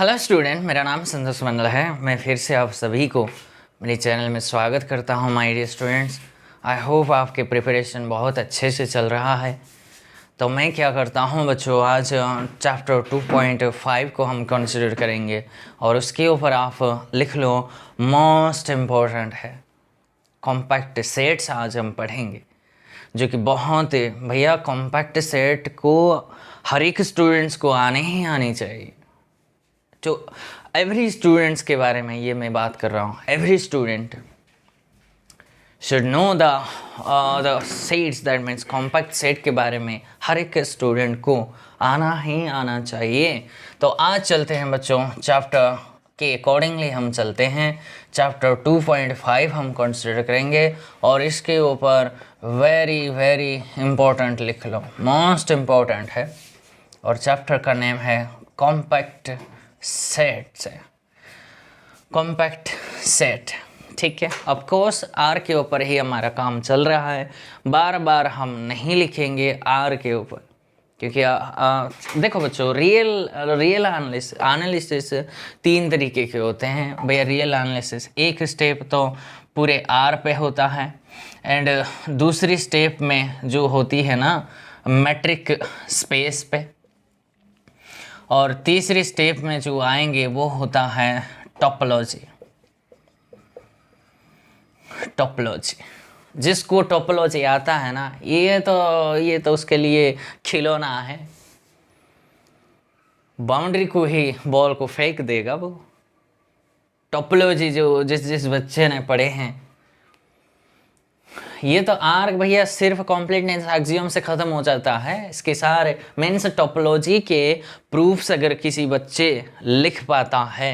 Hello student, मेरा नाम संतोष मंडल है। मैं फिर से आप सभी को मेरे चैनल में स्वागत करता हूं। My dear students, I hope आपके प्रिपरेशन बहुत अच्छे से चल रहा है। तो मैं क्या करता हूं बच्चों, आज चैप्टर 2.5 को हम कंसिडर करेंगे और उसके ऊपर आप लिख लो मोस्ट इम्पोर्टेंट है कॉम्पैक्ट सेट्स। आज हम पढ़ेंगे जो कि बहुत भैया कॉम्पैक्ट सेट को हर एक स्टूडेंट्स को आने ही आनी चाहिए। तो एवरी स्टूडेंट्स के बारे में ये मैं बात कर रहा हूँ। Every student should know the sets, that means compact set के बारे में हर एक स्टूडेंट को आना ही आना चाहिए। तो आज चलते हैं बच्चों, चैप्टर के अकॉर्डिंगली हम चलते हैं। चैप्टर 2.5 हम कंसिडर करेंगे और इसके ऊपर वेरी वेरी इम्पोर्टेंट लिख लो, मोस्ट इम्पोर्टेंट है। और चैप्टर का नेम है कॉम्पैक्ट सेट से, कॉम्पैक्ट सेट। ठीक है, ऑफ कोर्स आर के ऊपर ही हमारा काम चल रहा है। बार बार हम नहीं लिखेंगे आर के ऊपर, क्योंकि देखो बच्चों, रियल एनालिसिस 3 तरीके के होते हैं भैया। रियल एनालिसिस एक स्टेप तो पूरे आर पे होता है, एंड दूसरी स्टेप में जो होती है ना मैट्रिक स्पेस पे, और तीसरी स्टेप में जो आएंगे वो होता है टोपोलॉजी। टोपोलॉजी, जिसको टोपोलॉजी आता है ना, ये तो उसके लिए खिलौना है। बाउंड्री को ही बॉल को फेंक देगा वो। टोपोलॉजी जो जिस बच्चे ने पढ़े हैं, ये तो आर भैया सिर्फ कॉम्प्लीटनेस एक्सियम से ख़त्म हो जाता है। इसके सारे मीन्स टोपोलॉजी के प्रूफ्स अगर किसी बच्चे लिख पाता है,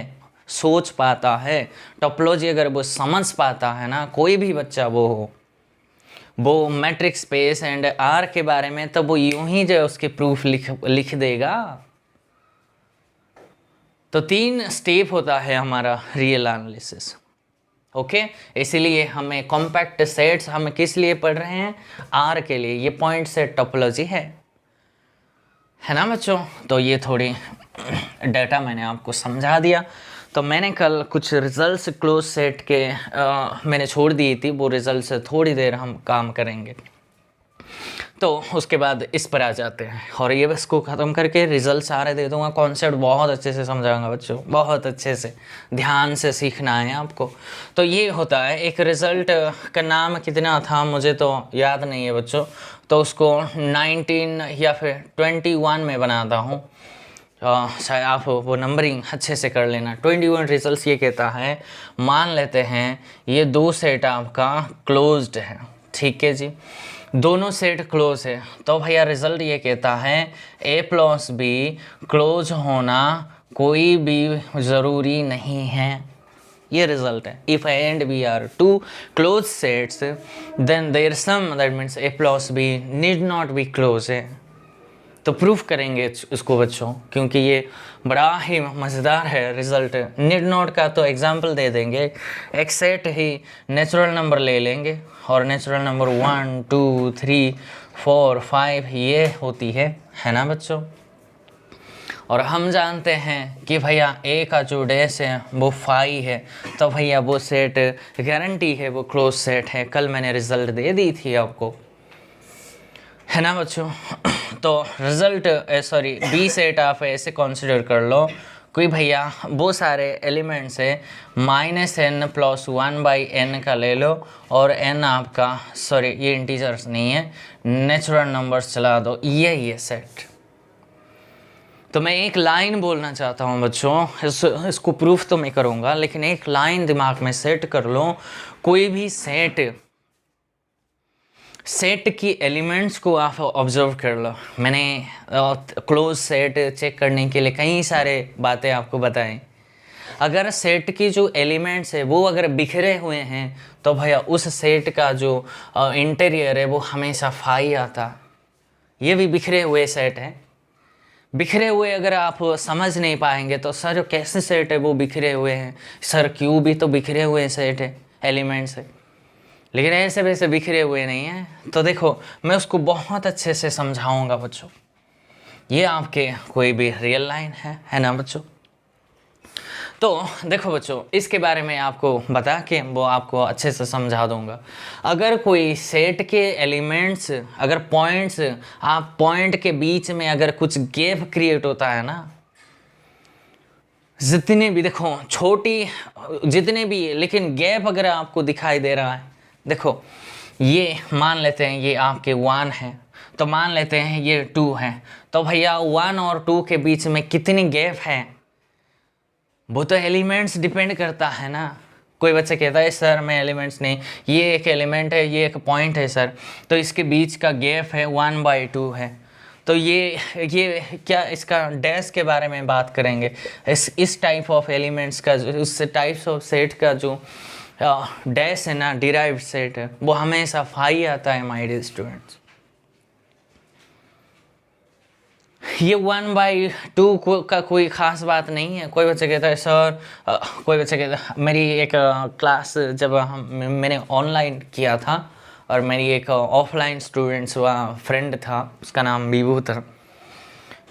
सोच पाता है, टोपोलॉजी अगर वो समझ पाता है ना, कोई भी बच्चा वो हो, वो मैट्रिक स्पेस एंड आर के बारे में, तो वो यूं ही जो उसके प्रूफ लिख देगा। तो 3 स्टेप होता है हमारा रियल एनालिसिस। ओके, इसीलिए हमें कॉम्पैक्ट सेट्स हम किस लिए पढ़ रहे हैं? आर के लिए। ये पॉइंट सेट टोपोलॉजी है ना बच्चों। तो ये थोड़ी डाटा मैंने आपको समझा दिया। तो मैंने कल कुछ रिजल्ट्स क्लोज सेट के मैंने छोड़ दी थी, वो रिजल्ट से थोड़ी देर हम काम करेंगे। तो उसके बाद इस पर आ जाते हैं और ये बस को ख़त्म करके रिजल्ट सारे दे दूंगा। कॉन्सेप्ट बहुत अच्छे से समझाऊंगा बच्चों, बहुत अच्छे से ध्यान से सीखना है आपको। तो ये होता है एक रिज़ल्ट का नाम कितना था मुझे तो याद नहीं है बच्चों, तो उसको 19 या फिर 21 में बनाता हूँ। शायद आप वो नंबरिंग अच्छे से कर लेना। 21 रिजल्ट ये कहता है, मान लेते हैं ये 2 सेट आपका क्लोज्ड है। ठीक है जी, दोनों सेट क्लोज है, तो भैया रिजल्ट ये कहता है A + B क्लोज होना कोई भी ज़रूरी नहीं है। ये रिजल्ट है। If A and B are 2 closed sets, then their sum, that means A + B need not be close है। तो प्रूफ करेंगे उसको बच्चों, क्योंकि ये बड़ा ही मज़ेदार है रिज़ल्ट। नीड नॉट का तो एग्जांपल दे देंगे। एक सेट ही नेचुरल नंबर ले लेंगे और नेचुरल नंबर 1 2 3 4 5 ये होती है ना बच्चों। और हम जानते हैं कि भैया ए का जो डैश है वो 5 है, तो भैया वो सेट गारंटी है, वो क्लोज सेट है। कल मैंने रिज़ल्ट दे दी थी आपको, है ना बच्चों। तो रिज़ल्ट बी सेट आप ऐसे कंसिडर कर लो कोई भैया वो सारे एलिमेंट्स है -n + 1/n का ले लो, और n आपका ये इंटीजर्स नहीं है, नेचुरल नंबर्स चला दो, ये सेट। तो मैं एक लाइन बोलना चाहता हूँ बच्चों, इसको प्रूफ तो मैं करूँगा, लेकिन एक लाइन दिमाग में सेट कर लो। कोई भी सेट की एलिमेंट्स को आप ऑब्जर्व कर लो। मैंने क्लोज सेट चेक करने के लिए कई सारे बातें आपको बताएं। अगर सेट की जो एलिमेंट्स है वो अगर बिखरे हुए हैं, तो भैया उस सेट का जो इंटीरियर है वो हमेशा 5 आता। ये भी बिखरे हुए सेट है। बिखरे हुए अगर आप समझ नहीं पाएंगे तो सर कैसे सेट है वो बिखरे हुए हैं, सर क्यों भी तो बिखरे हुए सेट है, एलिमेंट्स है, लेकिन ऐसे वैसे बिखरे हुए नहीं हैं। तो देखो मैं उसको बहुत अच्छे से समझाऊंगा बच्चों। ये आपके कोई भी रियल लाइन है ना बच्चों। तो देखो बच्चों, इसके बारे में आपको बता के वो आपको अच्छे से समझा दूंगा। अगर कोई सेट के एलिमेंट्स, अगर पॉइंट्स, आप पॉइंट के बीच में अगर कुछ गैप क्रिएट होता है ना, जितने भी देखो छोटी, जितने भी, लेकिन गैप अगर आपको दिखाई दे रहा है, देखो ये मान लेते हैं ये आपके 1 है, तो मान लेते हैं ये 2 है, तो भैया 1 और 2 के बीच में कितनी गैप है, वो तो एलिमेंट्स डिपेंड करता है ना। कोई बच्चा कहता है सर मैं एलिमेंट्स नहीं, ये एक एलिमेंट है, ये एक पॉइंट है सर, तो इसके बीच का गैप है 1/2 है, तो ये क्या, इसका डैश के बारे में बात करेंगे, इस टाइप ऑफ एलिमेंट्स का, उस टाइप्स ऑफ सेट का जो डैश है ना, डिराइव्ड सेट है, वो हमेशा फाई आता है माय डियर स्टूडेंट्स। ये 1/2 का कोई ख़ास बात नहीं है। कोई बच्चा कहता है सर, कोई बच्चा कहता है, मेरी एक क्लास जब मैंने ऑनलाइन किया था और मेरी एक ऑफलाइन स्टूडेंट्स वहाँ फ्रेंड था, उसका नाम विभू था,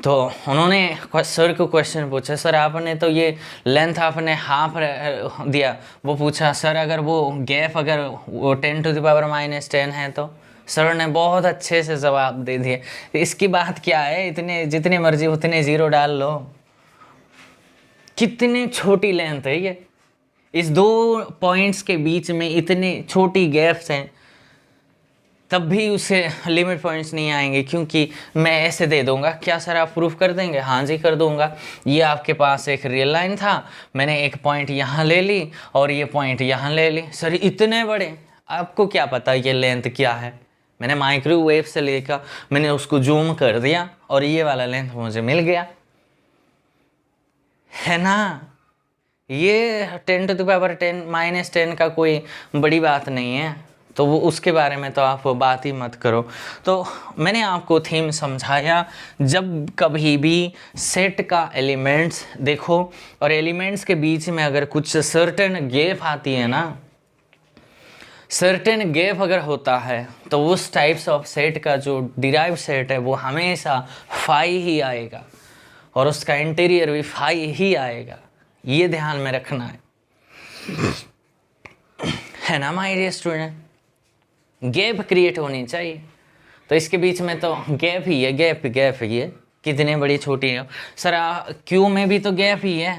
तो उन्होंने सर को क्वेश्चन पूछा, सर आपने तो ये लेंथ आपने हाफ दिया, वो पूछा सर अगर वो गैप अगर वो 10⁻⁻10 है तो सर ने बहुत अच्छे से जवाब दे दिए, इसकी बात क्या है, इतने जितने मर्जी उतने ज़ीरो डाल लो, कितनी छोटी लेंथ है ये, इस 2 पॉइंट्स के बीच में इतनी छोटी गैप्स हैं, तब भी उसे लिमिट पॉइंट्स नहीं आएंगे, क्योंकि मैं ऐसे दे दूंगा। क्या सर आप प्रूफ कर देंगे? हाँ जी कर दूंगा। ये आपके पास एक रियल लाइन था, मैंने एक पॉइंट यहाँ ले ली और ये पॉइंट यहाँ ले ली, सर इतने बड़े, आपको क्या पता ये लेंथ क्या है, मैंने माइक्रोवेव से लेकर मैंने उसको जूम कर दिया और ये वाला लेंथ मुझे मिल गया, है ना। ये 10⁻10 का कोई बड़ी बात नहीं है, तो वो उसके बारे में तो आप बात ही मत करो। तो मैंने आपको थीम समझाया, जब कभी भी सेट का एलिमेंट्स देखो और एलिमेंट्स के बीच में अगर कुछ सर्टेन गैप आती है ना, सर्टेन गैप अगर होता है तो उस टाइप्स ऑफ सेट का जो डिराइव सेट है वो हमेशा फाई ही आएगा और उसका इंटीरियर भी फाई ही आएगा, ये ध्यान में रखना है ना my dear student. Gap create होनी चाहिए, तो इसके बीच में तो गैप ही है, गैप ही है, कितने बड़ी छोटी है सर। क्यू में भी तो गैप ही है,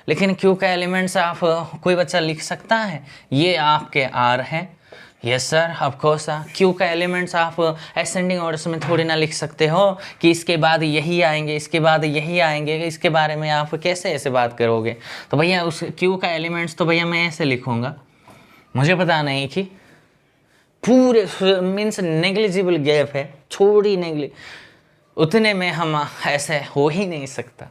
लेकिन क्यू का एलिमेंट्स आप कोई बच्चा लिख सकता है, ये आपके आर है, yes sir of course. Q का एलिमेंट्स आप असेंडिंग ऑर्डर में थोड़ी ना लिख सकते हो कि इसके बाद यही आएंगे, इसके बाद यही आएंगे, इसके बारे में आप कैसे ऐसे बात करोगे। तो भैया उस क्यू का एलिमेंट्स तो भैया मैं ऐसे लिखूँगा, मुझे पता नहीं कि पूरे मीन्स नेग्लिजिबल गैप है, छोटी नेग्लि, उतने में हम ऐसे हो ही नहीं सकता।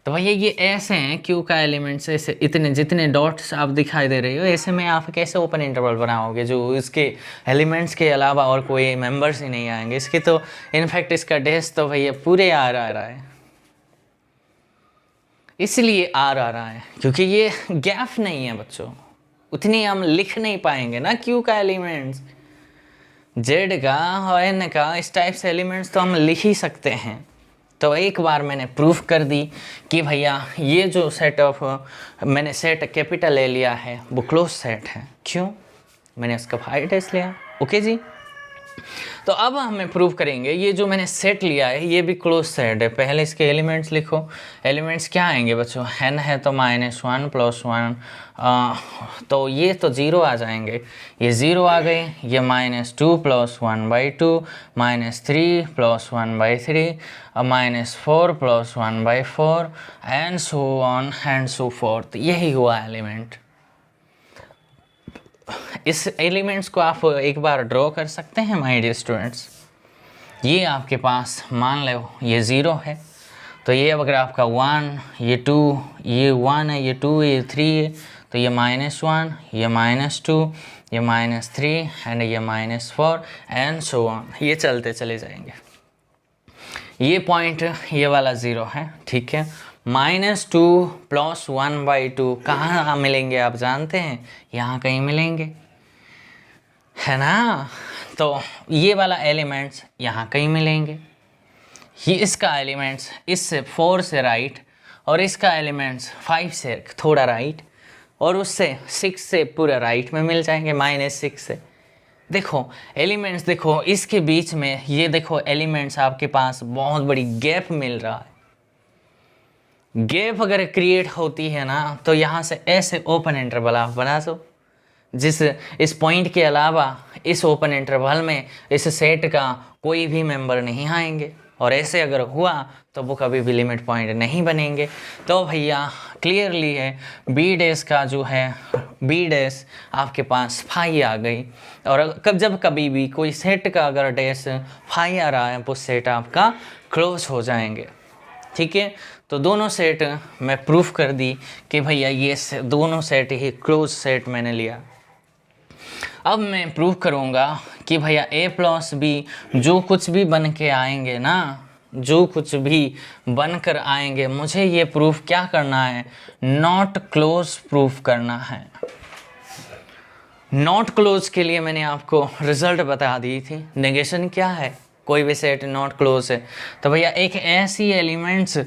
तो भैया ये ऐसे हैं क्यू का एलिमेंट्स, ऐसे इतने जितने डॉट्स आप दिखाई दे रहे हो, ऐसे में आप कैसे ओपन इंटरवल बनाओगे जो इसके एलिमेंट्स के अलावा और कोई मेंबर्स ही नहीं आएंगे। इसके तो इनफैक्ट इसका डैश तो भैया पूरे आर आ रहा है, इसलिए आर आ रहा है क्योंकि ये गैप नहीं है बच्चों, उतनी हम लिख नहीं पाएंगे ना क्यू का एलिमेंट्स। जेड का और एन का इस टाइप से एलिमेंट्स तो हम लिख ही सकते हैं। तो एक बार मैंने प्रूफ कर दी कि भैया ये जो सेट ऑफ मैंने सेट कैपिटल ले लिया है वो क्लोज सेट है। क्यों? मैंने इसका फाई टेस्ट लिया। ओके जी, तो अब हमें प्रूव करेंगे ये जो मैंने सेट लिया है ये भी क्लोज सेट है। पहले इसके एलिमेंट्स लिखो। एलिमेंट्स क्या आएंगे बच्चों? n है तो -1 + 1, तो ये तो 0 आ जाएंगे, ये 0 आ गए। ये -2 + 1/2, -3 + 1/3, -4 + 1/4 and so on and so fourth. यही हुआ एलिमेंट। इस एलिमेंट्स को आप एक बार ड्रॉ कर सकते हैं माय डियर स्टूडेंट्स। ये आपके पास मान लो ये 0 है, तो ये अगर आपका 1, ये 2, ये 1 है, ये 2, ये 3 है, तो ये -1, ये -2, ये -3 एंड ये -4 एंड सो ऑन, ये चलते चले जाएंगे। ये पॉइंट ये वाला 0 है, ठीक है। -2 + 1/2 कहाँ मिलेंगे आप जानते हैं? यहाँ कहीं मिलेंगे, है ना। तो ये वाला एलिमेंट्स यहाँ कहीं मिलेंगे, ये इसका एलिमेंट्स इससे 4 से राइट और इसका एलिमेंट्स 5 से थोड़ा राइट, और उससे 6 से पूरा राइट में मिल जाएंगे, -6 से। देखो एलिमेंट्स, देखो इसके बीच में ये देखो एलिमेंट्स आपके पास बहुत बड़ी गैप मिल रहा है। गैप अगर क्रिएट होती है ना तो यहाँ से ऐसे ओपन इंटरवल आप बना दो, जिस इस पॉइंट के अलावा इस ओपन इंटरवल में इस सेट का कोई भी मेंबर नहीं आएंगे, और ऐसे अगर हुआ तो वो कभी भी लिमिट पॉइंट नहीं बनेंगे। तो भैया क्लियरली है बी डैश का जो है बी डैश आपके पास फाई आ गई, और जब कभी भी कोई सेट का अगर डैश फाई आ रहा है वो सेट आपका क्लोज हो जाएंगे। ठीक है, तो दोनों सेट मैं प्रूफ कर दी कि भैया ये दोनों सेट ही क्लोज सेट मैंने लिया। अब मैं प्रूफ करूँगा कि भैया a प्लस बी जो कुछ भी बन के आएंगे ना, जो कुछ भी बनकर आएंगे, मुझे ये प्रूफ क्या करना है, नॉट क्लोज प्रूफ करना है। नॉट क्लोज के लिए मैंने आपको रिजल्ट बता दी थी। नेगेशन क्या है, कोई भी सेट नॉट क्लोज है तो भैया एक ऐसी एलिमेंट्स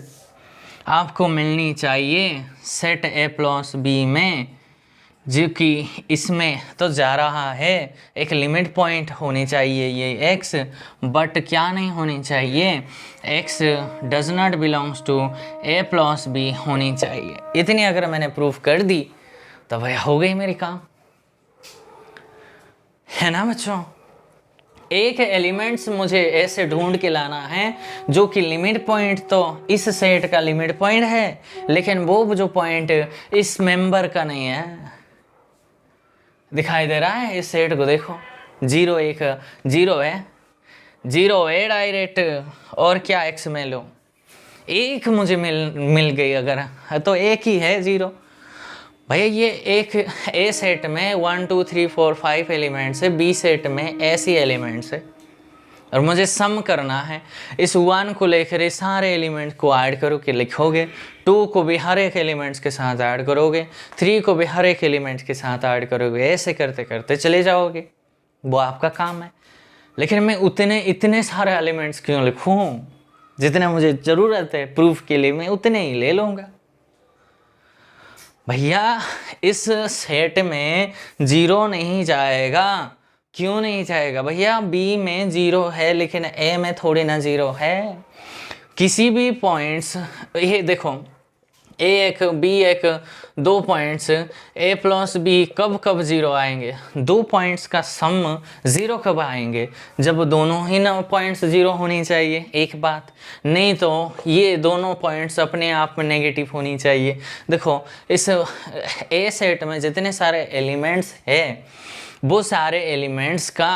आपको मिलनी चाहिए सेट a प्लस बी में जो कि इसमें तो जा रहा है, एक लिमिट पॉइंट होनी चाहिए ये x, बट क्या नहीं होनी चाहिए, x does not belongs to a plus B होनी चाहिए। इतनी अगर मैंने प्रूफ कर दी तो भाई हो गई मेरी काम, है ना बच्चों। एक एलिमेंट्स मुझे ऐसे ढूंढ के लाना है जो कि लिमिट पॉइंट तो इस सेट का लिमिट पॉइंट है, लेकिन वो जो पॉइंट इस मेंबर का नहीं है। दिखाई दे रहा है इस सेट को, देखो 0 1 0 है, 0 है डायरेक्ट, और क्या x में लो एक मुझे मिल गई अगर, तो एक ही है 0। भैया ये एक ए सेट में 1 2 3 4 5 एलिमेंट्स है, बी सेट में ऐसी एलिमेंट्स है, और मुझे सम करना है। इस 1 को लेकर इस सारे एलिमेंट्स को ऐड करो कि लिखोगे, 2 को भी हर एक एलिमेंट्स के साथ ऐड करोगे, 3 को भी हर एक एलिमेंट्स के साथ ऐड करोगे, ऐसे करते करते चले जाओगे, वो आपका काम है। लेकिन मैं इतने सारे एलिमेंट्स क्यों लिखूँ, जितने मुझे ज़रूरत है प्रूफ के लिए मैं उतने ही ले लूँगा। भैया इस सेट में 0 नहीं जाएगा, क्यों नहीं जाएगा भैया, बी में 0 है लेकिन ए में थोड़ी ना 0 है। किसी भी पॉइंट्स, ये देखो ए एक बी एक, 2 पॉइंट्स ए प्लस बी कब कब 0 आएंगे, 2 पॉइंट्स का सम 0 कब आएंगे, जब दोनों ही ना पॉइंट्स 0 होनी चाहिए, एक बात, नहीं तो ये दोनों पॉइंट्स अपने आप में नेगेटिव होनी चाहिए। देखो इस ए सेट में जितने सारे एलिमेंट्स है वो सारे एलिमेंट्स का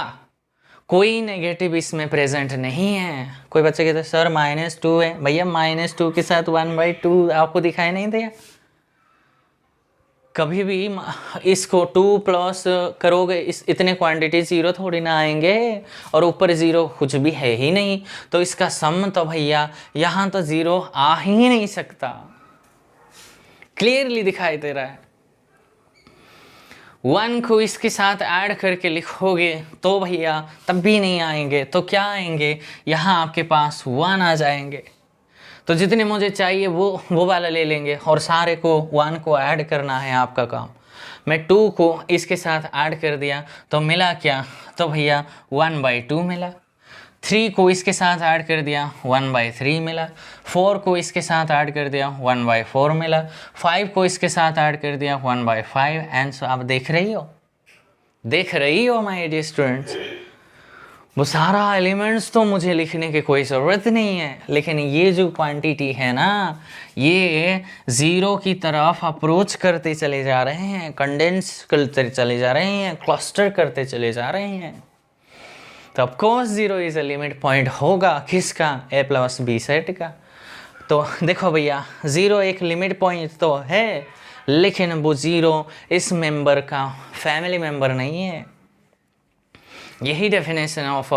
कोई नेगेटिव इसमें प्रेजेंट नहीं है। कोई बच्चे कहते हैं सर -2 है, भैया -2 के साथ 1/2 आपको दिखाई नहीं दिया, कभी भी इसको 2 प्लस करोगे इस इतने क्वांटिटी 0 थोड़ी ना आएंगे, और ऊपर 0 कुछ भी है ही नहीं, तो इसका सम तो भैया यहाँ तो 0 आ ही नहीं सकता। क्लियरली दिखाई दे रहा है। 1 को इसके साथ ऐड करके लिखोगे तो भैया तब भी नहीं आएंगे, तो क्या आएंगे, यहाँ आपके पास 1 आ जाएंगे। तो जितने मुझे चाहिए वो वाला ले लेंगे, और सारे को 1 को ऐड करना है आपका काम। मैं 2 को इसके साथ ऐड कर दिया तो मिला क्या, तो भैया 1/2 मिला। 3 को इसके साथ ऐड कर दिया 1/3 मिला। 4 को इसके साथ ऐड कर दिया 1/4 मिला। 5 को इसके साथ ऐड कर दिया 1/5। एंड आप देख रही हो माय डियर स्टूडेंट्स, वो सारा एलिमेंट्स तो मुझे लिखने की कोई ज़रूरत नहीं है, लेकिन ये जो क्वांटिटी है ना, ये 0 की तरफ अप्रोच करते चले जा रहे हैं, कंडेंस करते चले जा रहे हैं, क्लस्टर करते चले जा रहे हैं। तो of course 0 is a limit point होगा किसका, ए प्लस बी सेट का। तो देखो भैया 0 एक लिमिट पॉइंट तो है, लेकिन वो 0 इस मेंबर का फैमिली मेंबर नहीं है। यही डेफिनेशन ऑफ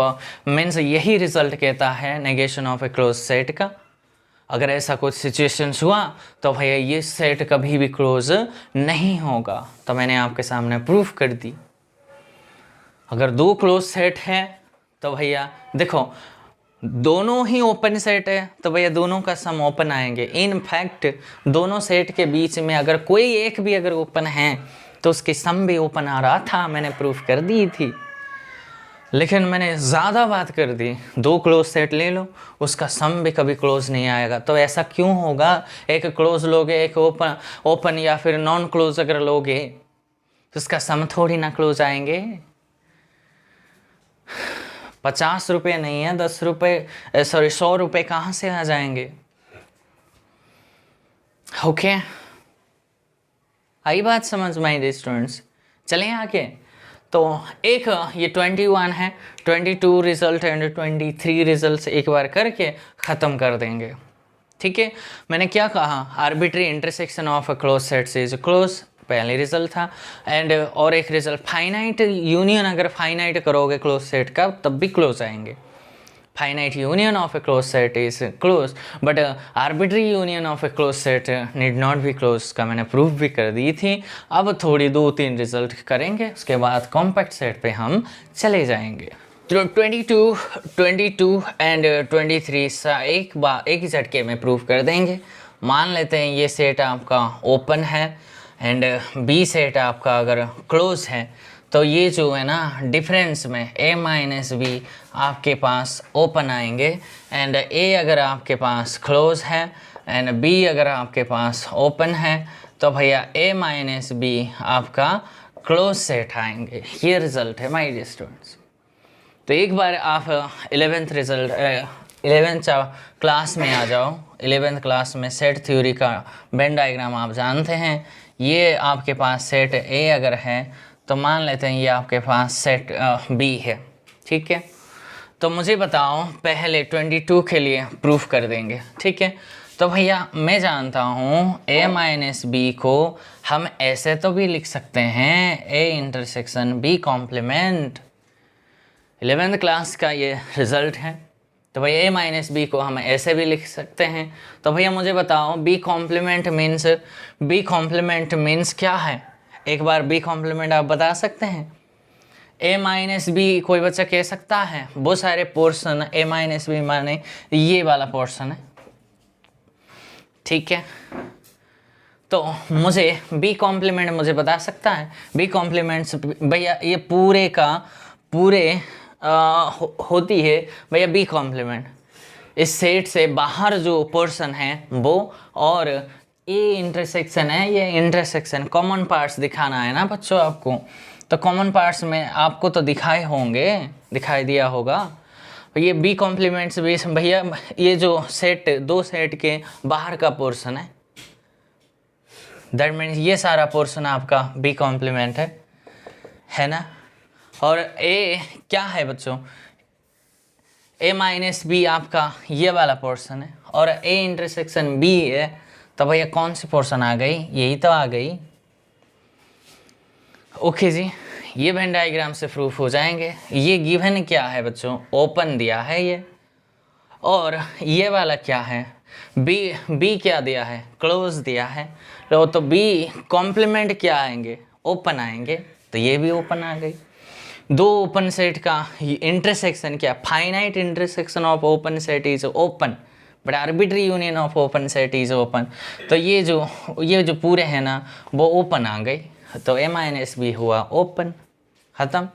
मीन्स यही रिजल्ट कहता है negation of A close set का। अगर ऐसा कुछ सिचुएशंस हुआ तो भैया ये सेट कभी भी क्लोज नहीं होगा। तो मैंने आपके सामने प्रूफ कर दी। अगर 2 क्लोज सेट है तो भैया देखो दोनों ही ओपन सेट है तो भैया दोनों का सम ओपन आएंगे। इन फैक्ट दोनों सेट के बीच में अगर कोई एक भी अगर ओपन है तो उसकी सम भी ओपन आ रहा था, मैंने प्रूफ कर दी थी। लेकिन मैंने ज़्यादा बात कर दी, दो क्लोज सेट ले लो उसका सम भी कभी क्लोज नहीं आएगा। तो ऐसा क्यों होगा? एक क्लोज लोगे, एक ओपन या फिर नॉन क्लोज अगर लोगे तो उसका सम थोड़ी ना क्लोज आएंगे। 50 रुपये नहीं है, 10 रुपये, सॉरी 100 रुपये कहाँ से आ जाएंगे? ओके, आई बात समझ माय डियर स्टूडेंट्स? चलें आगे। तो एक ये 21 है, 22 रिजल्ट एंड 23 रिजल्ट्स एक बार करके ख़त्म कर देंगे। ठीक है, मैंने क्या कहा? Arbitrary intersection of a close set is close, पहले रिजल्ट था। एंड और एक रिजल्ट फाइनाइट यूनियन, अगर फाइनाइट करोगे क्लोज सेट का तब भी क्लोज आएंगे। Finite union of A close set is close, but arbitrary union of A close set need not be close का मैंने प्रूफ भी कर दी थी। अब थोड़ी 2-3 रिजल्ट करेंगे, उसके बाद कॉम्पैक्ट सेट पे हम चले जाएंगे। तो 22 एंड 23 एक ही झटके में प्रूफ कर देंगे। मान लेते हैं ये सेट आपका ओपन है एंड बी सेट आपका अगर क्लोज है, तो ये जो है ना डिफरेंस में a माइनस बी आपके पास ओपन आएंगे एंड a अगर आपके पास क्लोज है एंड b अगर आपके पास ओपन है तो भैया a माइनस बी आपका क्लोज सेट आएंगे। ये रिजल्ट है माय डियर स्टूडेंट्स। तो एक बार आप 11th क्लास में आ जाओ। 11th क्लास में सेट थ्योरी का वेन डायग्राम आप जानते हैं। ये आपके पास सेट a अगर है तो मान लेते हैं ये आपके पास सेट B है। ठीक है, तो मुझे बताओ पहले 22 के लिए प्रूफ कर देंगे। ठीक है, तो भैया मैं जानता हूँ a माइनस बी को हम ऐसे तो भी लिख सकते हैं a intersection b complement. 11th class का ये रिजल्ट है। तो भैया a माइनस बी को हम ऐसे भी लिख सकते हैं। तो भैया मुझे बताओ b कॉम्प्लीमेंट मीन्स क्या है? एक बार b कॉम्प्लीमेंट आप बता सकते हैं? a माइनस बी कोई बच्चा कह सकता है? बहुत सारे पोर्शन a माइनस बी माने ये वाला पोर्शन है। ठीक है, तो मुझे b कॉम्प्लीमेंट मुझे बता सकता है? b कॉम्प्लीमेंट्स भैया ये पूरे का पूरे होती है भैया b कॉम्प्लीमेंट। इस सेट से बाहर जो पोर्शन है वो, और ये इंटरसेक्शन है, ये इंटरसेक्शन कॉमन पार्ट्स दिखाना है ना बच्चों आपको। तो कॉमन पार्ट्स में आपको तो दिखाए होंगे, दिखाई दिया होगा। ये बी कॉम्प्लीमेंट्स भी भैया ये जो सेट दो सेट के बाहर का पोर्शन दैट मीन्स ये सारा पोर्शन आपका बी कॉम्प्लीमेंट है ना। और ए क्या है बच्चों? ए माइनस बी आपका ये वाला पोर्शन है और ए इंटरसेक्शन बी है। तो भैया कौन सी पोर्शन आ गई? यही तो आ गई। ओके जी, ये वेन डायग्राम से प्रूफ हो जाएंगे। ये गिवन क्या है बच्चों? ओपन दिया है ये, और ये वाला क्या है? बी क्या दिया है? क्लोज दिया है। तो बी कॉम्प्लीमेंट क्या आएंगे? ओपन आएंगे। तो ये भी ओपन आ गई। दो ओपन सेट का इंटरसेक्शन क्या? Finite intersection of open set is open, but arbitrary union of open set is open. तो ये जो पूरे हैं ना वो ओपन आ गई। तो a माइनस बी हुआ ओपन, ख़त्म।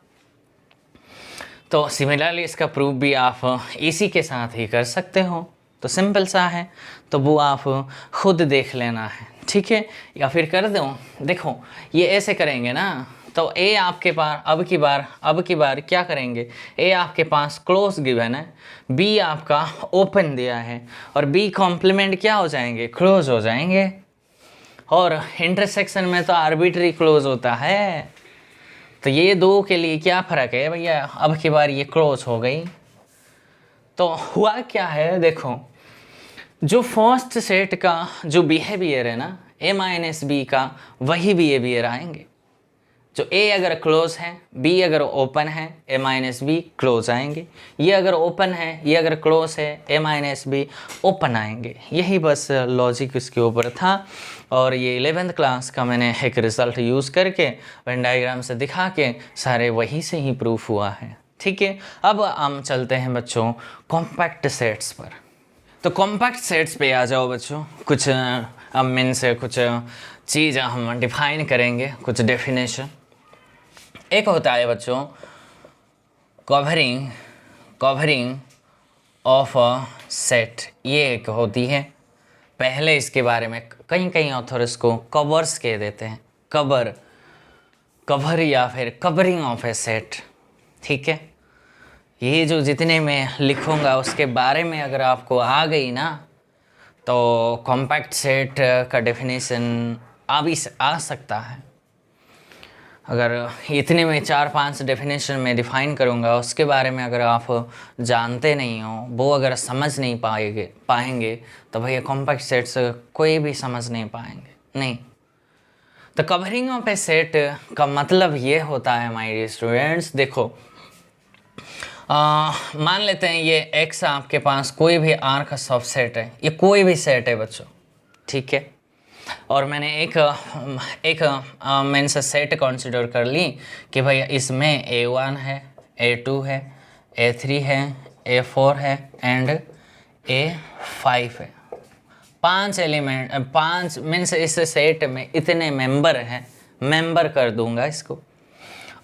तो सिमिलरली इसका प्रूफ भी आप इसी के साथ ही कर सकते हो। तो सिंपल सा है, तो वो आप खुद देख लेना है। ठीक है, या फिर कर दो। देखो ये ऐसे करेंगे ना, तो a आपके पास अब की बार क्या करेंगे? a आपके पास क्लोज गिवन है, b आपका ओपन दिया है, और b कॉम्प्लीमेंट क्या हो जाएंगे? क्लोज हो जाएंगे। और इंटरसेक्शन में तो आर्बिट्री क्लोज होता है। तो ये दो के लिए क्या फ़र्क है भैया? अब की बार ये क्लोज हो गई। तो हुआ क्या है? देखो जो फर्स्ट सेट का जो बिहेवियर है ना a माइनस बी का, वही बिहेवियर आएंगे। जो a अगर क्लोज है, b अगर ओपन है, a माइनस बी क्लोज आएंगे। ये अगर ओपन है, ये अगर क्लोज है, a माइनस बी ओपन आएंगे। यही बस लॉजिक इसके ऊपर था। और ये 11th क्लास का मैंने एक रिज़ल्ट यूज़ करके वेन डायग्राम से दिखा के सारे वही से ही प्रूफ हुआ है। ठीक है, अब हम चलते हैं बच्चों कॉम्पैक्ट सेट्स पर। तो कॉम्पैक्ट सेट्स पे आ जाओ बच्चों। कुछ मीन से कुछ चीज़ हम डिफाइन करेंगे, कुछ डेफिनेशन। एक होता है बच्चों कवरिंग ऑफ अ सेट, ये एक होती है। पहले इसके बारे में कई ऑथर इसको कवर्स कह देते हैं, कवर या फिर कवरिंग ऑफ ए सेट। ठीक है, ये जो जितने मैं लिखूंगा उसके बारे में अगर आपको आ गई ना, तो कॉम्पैक्ट सेट का डेफिनेशन आ सकता है। अगर इतने में 4-5 डेफिनेशन में डिफ़ाइन करूँगा, उसके बारे में अगर आप जानते नहीं हो, वो अगर समझ नहीं पाएंगे तो भैया कॉम्पैक्ट सेट्स कोई भी समझ नहीं पाएंगे। नहीं, तो कवरिंग ऑफ ए सेट का मतलब ये होता है माय डियर स्टूडेंट्स, देखो मान लेते हैं ये X आपके पास कोई भी R का सबसेट है, ये कोई भी सेट है बच्चों, ठीक है। और मैंने एक मैंने से सेट कंसिडर कर ली कि भैया इसमें A1 है, A2 है, A3 है, A4 है एंड A5 है। 5 एलिमेंट, 5 मीन्स इस सेट में इतने मेंबर हैं, मेंबर कर दूंगा इसको।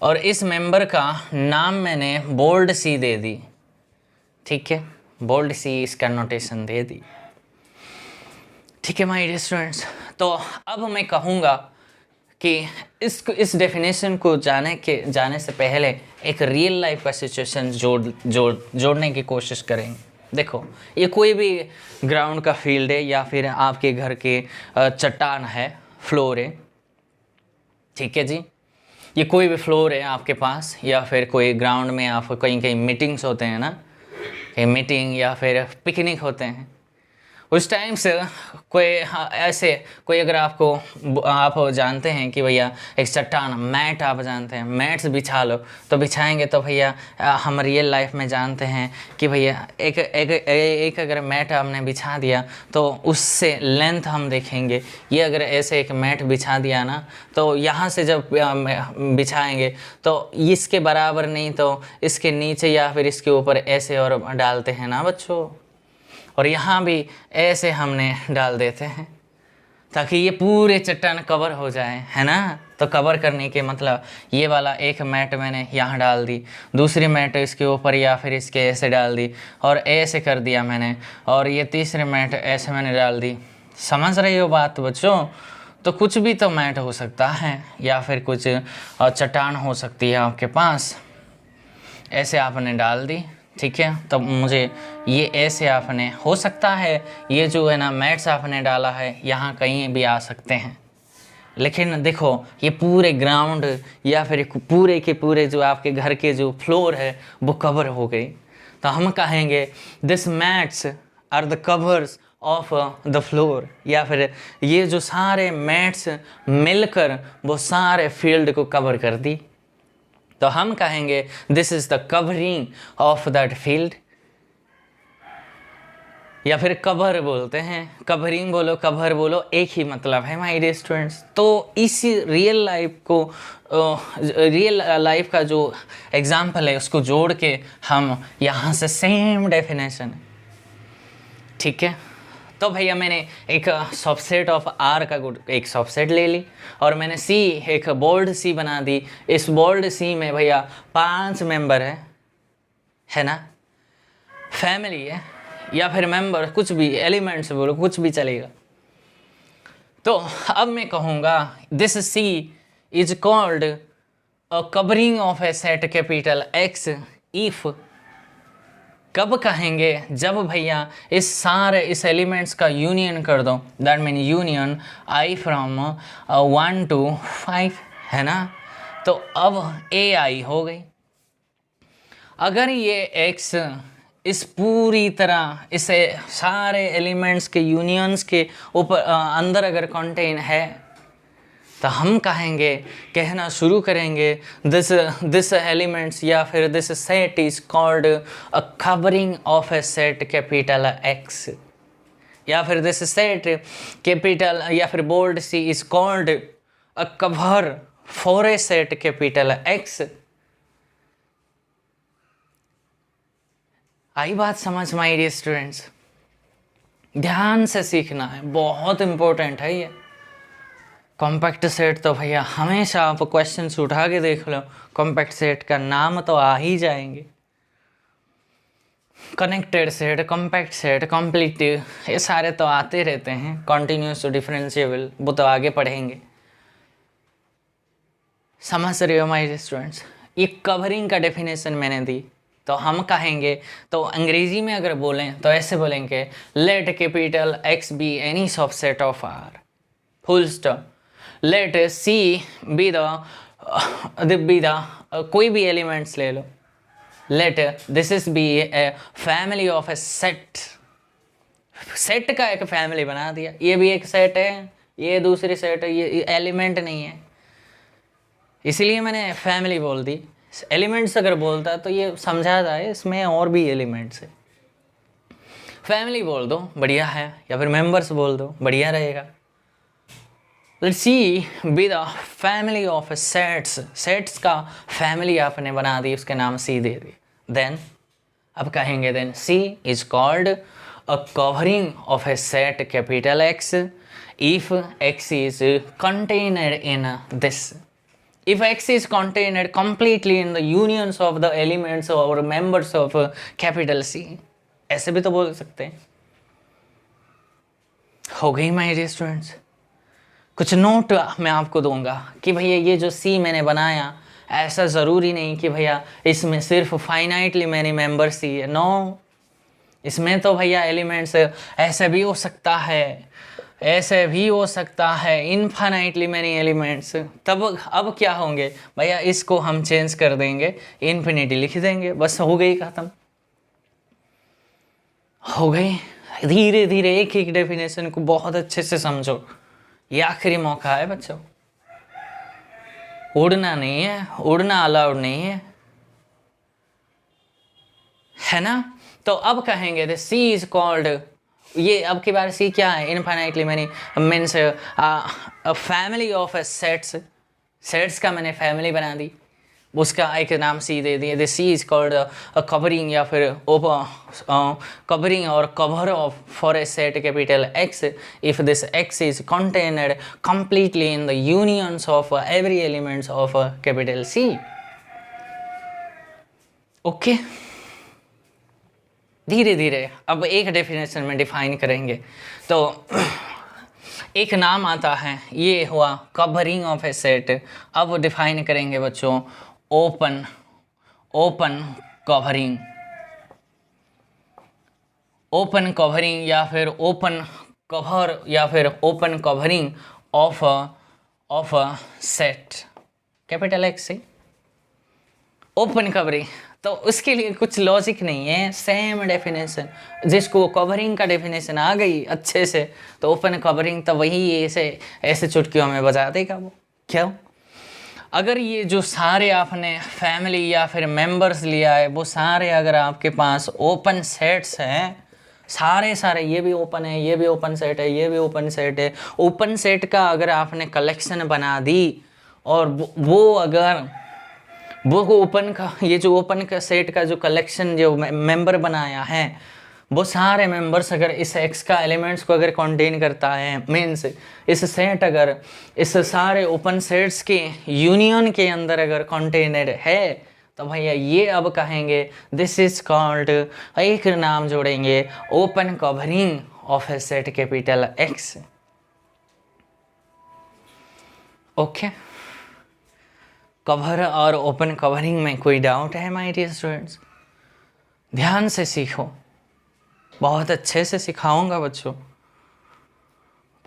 और इस मेंबर का नाम मैंने बोल्ड सी दे दी, ठीक है, बोल्ड सी इसका नोटेशन दे दी, ठीक है माय डियर स्टूडेंट्स। तो अब मैं कहूँगा कि इस डेफिनेशन को जाने से पहले एक रियल लाइफ का सिचुएशन जोड़ने की कोशिश करेंगे। देखो, ये कोई भी ग्राउंड का फील्ड है या फिर आपके घर के चट्टान है, फ्लोर है, ठीक है जी, ये कोई भी फ्लोर है आपके पास, या फिर कोई ग्राउंड में आप कहीं मीटिंग्स होते हैं ना, कहीं मीटिंग या फिर पिकनिक होते हैं, उस टाइम से कोई अगर आप जानते हैं कि भैया एक चट्टान मैट, आप जानते हैं मैट्स बिछा लो, तो बिछाएंगे तो भैया हम रियल लाइफ में जानते हैं कि भैया एक अगर मैट हमने बिछा दिया तो उससे लेंथ हम देखेंगे। ये अगर ऐसे एक मैट बिछा दिया ना, तो यहाँ से जब बिछाएंगे तो इसके बराबर नहीं तो इसके नीचे या फिर इसके ऊपर ऐसे और डालते हैं ना बच्चों, और यहाँ भी ऐसे हमने डाल देते हैं ताकि ये पूरे चट्टान कवर हो जाए, है ना। तो कवर करने के मतलब ये वाला एक मैट मैंने यहाँ डाल दी, दूसरी मैट इसके ऊपर या फिर इसके ऐसे डाल दी और ऐसे कर दिया मैंने, और ये तीसरी मैट ऐसे मैंने डाल दी। समझ रही हो बात बच्चों? तो कुछ भी तो मैट हो सकता है या फिर कुछ चट्टान हो सकती है आपके पास, ऐसे आपने डाल दी, ठीक है। तो मुझे ये ऐसे आपने हो सकता है, ये जो है ना मैट्स आपने डाला है यहाँ कहीं भी आ सकते हैं, लेकिन देखो ये पूरे ग्राउंड या फिर पूरे के पूरे जो आपके घर के जो फ्लोर है वो कवर हो गई, तो हम कहेंगे this mats are the covers of the floor, या फिर ये जो सारे मैट्स मिलकर वो सारे फील्ड को कवर कर दी, तो हम कहेंगे this is the covering of that field, या फिर कवर बोलते हैं, कवरिंग बोलो कवर बोलो एक ही मतलब है माय डियर स्टूडेंट्स। तो इसी रियल लाइफ का जो एग्जाम्पल है उसको जोड़ के हम यहाँ से सेम डेफिनेशन, ठीक है। तो भैया मैंने एक सबसेट ऑफ आर का एक सबसेट ले ली और मैंने सी एक बोल्ड सी बना दी। इस बोल्ड सी में भैया 5 मेंबर है ना, फैमिली है या फिर मेंबर, कुछ भी एलिमेंट्स बोलो, कुछ भी चलेगा। तो अब मैं कहूँगा this C is called a covering of a set capital X if, कब कहेंगे जब भैया इस एलिमेंट्स का यूनियन कर दो, that mean union I from 1 to 5, है ना। तो अब ए आई हो गई। अगर ये x इस पूरी तरह इसे सारे एलिमेंट्स के यूनियंस के ऊपर अंदर अगर कंटेन है, तो हम कहना शुरू करेंगे दिस एलिमेंट्स या फिर this set is called a covering of a set capital X, या फिर दिस सेट कैपिटल या फिर bold C is called a cover for a set capital X. आई बात समझ माय डियर स्टूडेंट्स? ध्यान से सीखना है, बहुत इंपॉर्टेंट है ये। कॉम्पैक्ट सेट तो भैया हमेशा आप क्वेश्चन उठा के देख लो, कॉम्पैक्ट सेट का नाम तो आ ही जाएंगे। कनेक्टेड सेट, कॉम्पैक्ट सेट, कॉम्प्लीटिव, ये सारे तो आते रहते हैं। कॉन्टिन्यूस, डिफरेंशिएबल, वो तो आगे पढ़ेंगे। समझ रहे हो माय स्टूडेंट्स? ये कवरिंग का डेफिनेशन मैंने दी, तो हम कहेंगे, तो अंग्रेजी में अगर बोलें तो ऐसे बोलेंगे, let capital X be any subset of R, full stop. Let C be the कोई भी एलिमेंट्स ले लो। Let this is be a family of a set. Set का एक फैमिली बना दिया, ये भी एक सेट है, ये दूसरी सेट है, ये एलिमेंट नहीं है, इसीलिए मैंने फैमिली बोल दी। एलिमेंट्स अगर बोलता तो ये समझा जाए इसमें और भी एलिमेंट्स है। फैमिली बोल दो बढ़िया है, या फिर मेंबर्स बोल दो बढ़िया रहेगा। Let's C be the family of sets. Sets का फैमिली आपने बना दी, उसके नाम सी दे दी। देन अब कहेंगे then C is called a covering of a set capital X if X is contained in this. If X is contained completely in the unions of the elements or members of capital C, ऐसे भी तो बोल सकते हैं। हो गई my dear students? कुछ note मैं आपको दूंगा कि भैया ये जो C मैंने बनाया, ऐसा ज़रूरी नहीं कि भैया इसमें सिर्फ फाइनाइटली मैनी मेंबर्स ही है। नो, इसमें तो भैया एलिमेंट्स ऐसे भी हो सकता है, ऐसे भी हो सकता है, इनफाइनाइटली मैनी एलिमेंट्स। तब अब क्या होंगे भैया, इसको हम चेंज कर देंगे, इन्फिनिटी लिख देंगे, बस हो गई खत्म, हो गई। धीरे धीरे एक एक डेफिनेशन को बहुत अच्छे से समझो, ये आखिरी मौका है बच्चों। उड़ना नहीं है, उड़ना अलाउड नहीं है ना? तो अब कहेंगे द सी इज कॉल्ड, ये अब की बार सी क्या है? Infinitely many means family of sets. Sets का मैंने फैमिली बना दी, उसका एक नाम सी दे दिए। The C is called covering या फिर कवरिंग और cover of for a set capital X if this X is contained completely in the unions of every elements of capital C. Okay, धीरे धीरे अब एक डेफिनेशन में डिफाइन करेंगे। तो एक नाम आता है, ये हुआ कवरिंग ऑफ ए सेट। अब डिफाइन करेंगे बच्चों ओपन कवरिंग, ओपन कवरिंग या फिर ओपन कवर या फिर open covering of set capital x से ओपन कवरिंग। तो उसके लिए कुछ लॉजिक नहीं है, सेम डेफिनेशन। जिसको कवरिंग का डेफिनेशन आ गई अच्छे से, तो ओपन कवरिंग तो वही ऐसे चुटकियों में बजा देगा वो। क्यों? अगर ये जो सारे आपने फैमिली या फिर मेंबर्स लिया है, वो सारे अगर आपके पास ओपन सेट्स हैं, सारे ये भी ओपन है, ये भी ओपन सेट है, ये भी ओपन सेट है। ओपन सेट का अगर आपने कलेक्शन बना दी और वो अगर वो ओपन का, ये जो ओपन का सेट का जो कलेक्शन जो मेंबर बनाया है, वो सारे मेंबर्स अगर इस एक्स का एलिमेंट्स को अगर कंटेन करता है, मीन्स इस सेट अगर इस सारे ओपन सेट्स के यूनियन के अंदर अगर कंटेनड है, तो भैया ये अब कहेंगे दिस इज कॉल्ड, एक नाम जोड़ेंगे open covering of a set capital x. Okay, cover और ओपन कवरिंग में कोई डाउट है माय डियर स्टूडेंट्स? ध्यान से सीखो, बहुत अच्छे से सिखाऊंगा बच्चों,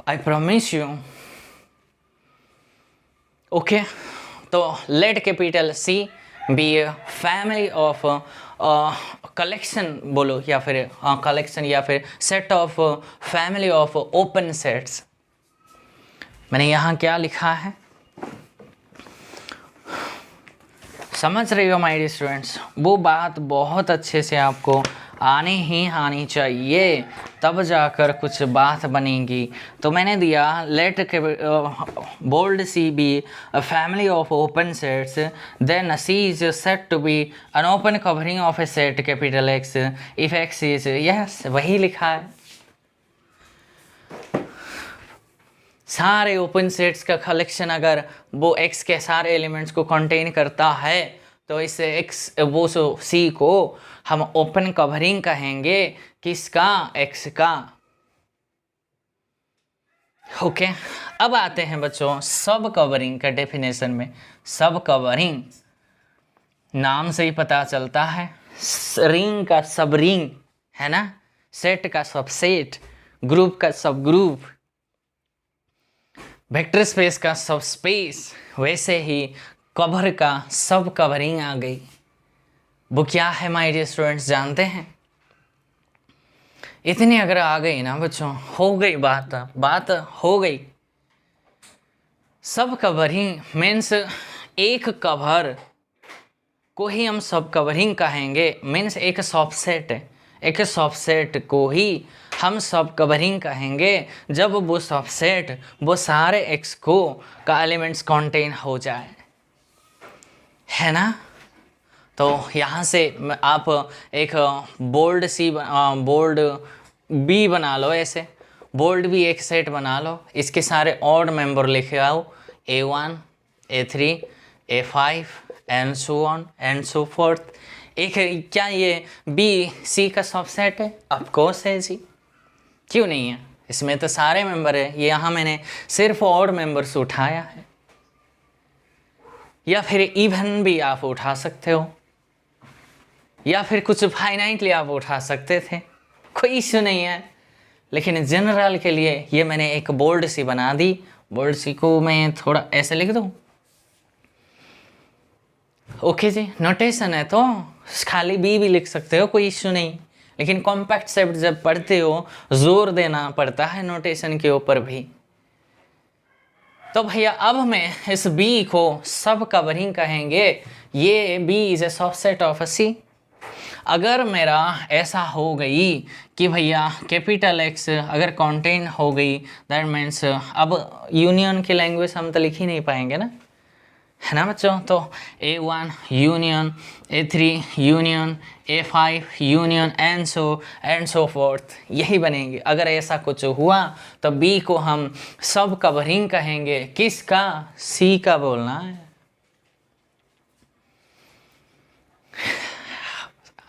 आई प्रॉमिस यू। ओके, तो let capital C be a family of collection बोलो, या फिर कलेक्शन या फिर set of family of open sets. मैंने यहाँ क्या लिखा है समझ रही हो माय डियर स्टूडेंट्स? वो बात बहुत अच्छे से आपको आने ही आनी चाहिए, तब जाकर कुछ बात बनेगी। तो मैंने दिया let bold C be a family of open sets, then C is set to be an open covering of a set capital X if X is, yes वही लिखा है। सारे ओपन सेट्स का कलेक्शन अगर वो एक्स के सारे elements को कंटेन करता है तो इस एक्स वो सी को हम ओपन कवरिंग कहेंगे, किसका? एक्स का। ओके, अब आते हैं बच्चों सब कवरिंग का डेफिनेशन में। सब कवरिंग नाम से ही पता चलता है, रिंग का सब रिंग है ना, सेट का सब सेट, ग्रुप का सब ग्रुप, वेक्टर स्पेस का सब स्पेस, वैसे ही कवर का सब कवरिंग आ गई। वो क्या है माय डियर स्टूडेंट्स, जानते हैं? इतनी अगर आ गई ना बच्चों, हो गई बात हो गई। सब कवरिंग मीन्स एक कवर को ही हम सब कवरिंग कहेंगे, मीन्स एक सबसेट है, एक सबसेट को ही हम सब कवरिंग कहेंगे जब वो सबसेट वो सारे एक्स को का एलिमेंट्स कंटेन हो जाए, है ना। तो यहाँ से आप एक बोल्ड बी बना लो, ऐसे बोल्ड बी एक सेट बना लो, इसके सारे ऑड मेंबर लिखे आओ, A1 A3 A5 and so on and so fourth. एक क्या ये बी सी का सबसेट है? ऑफ कोर्स है जी, क्यों नहीं है, इसमें तो सारे मेंबर है। ये यहाँ मैंने सिर्फ ऑड मेंबर्स उठाया है, या फिर इवन भी आप उठा सकते हो, या फिर कुछ फाइनाइटली आप उठा सकते थे, कोई इश्यू नहीं है। लेकिन जनरल के लिए ये मैंने एक बोल्ड सी बना दी। बोल्ड सी को मैं थोड़ा ऐसे लिख दूँ, ओके जी, नोटेशन है तो खाली बी भी लिख सकते हो, कोई इश्यू नहीं। लेकिन कॉम्पैक्ट शब्द जब पढ़ते हो जोर देना पड़ता है नोटेशन के ऊपर भी। तो भैया अब मैं इस बी को सब कवरिंग कहेंगे, ये B is a subset of C. अगर मेरा ऐसा हो गई कि भैया कैपिटल एक्स अगर कंटेन हो गई, दैट मीन्स अब यूनियन की लैंग्वेज हम तो लिख ही नहीं पाएंगे ना, है ना बच्चों। तो A1 union, A3 union, A5 union and so fourth, यही बनेंगे। अगर ऐसा कुछ हुआ तो B को हम सब कवरिंग कहेंगे, किसका? C का बोलना है।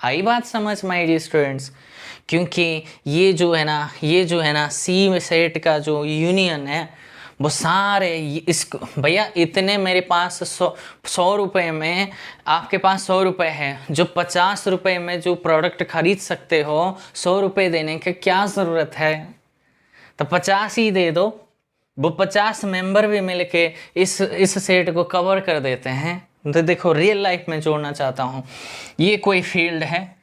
आई बात समझ माय डियर स्टूडेंट्स? क्योंकि ये जो है ना सी सेट का जो यूनियन है वो सारे इसको, भैया इतने मेरे पास 100 रुपये में, आपके पास 100 रुपये है, जो 50 रुपये में जो प्रोडक्ट खरीद सकते हो, 100 रुपये देने की क्या ज़रूरत है? तो 50 ही दे दो, वो 50 मेंबर भी मिल के इस सेट को कवर कर देते हैं। तो देखो रियल लाइफ में जोड़ना चाहता हूँ, ये कोई फील्ड है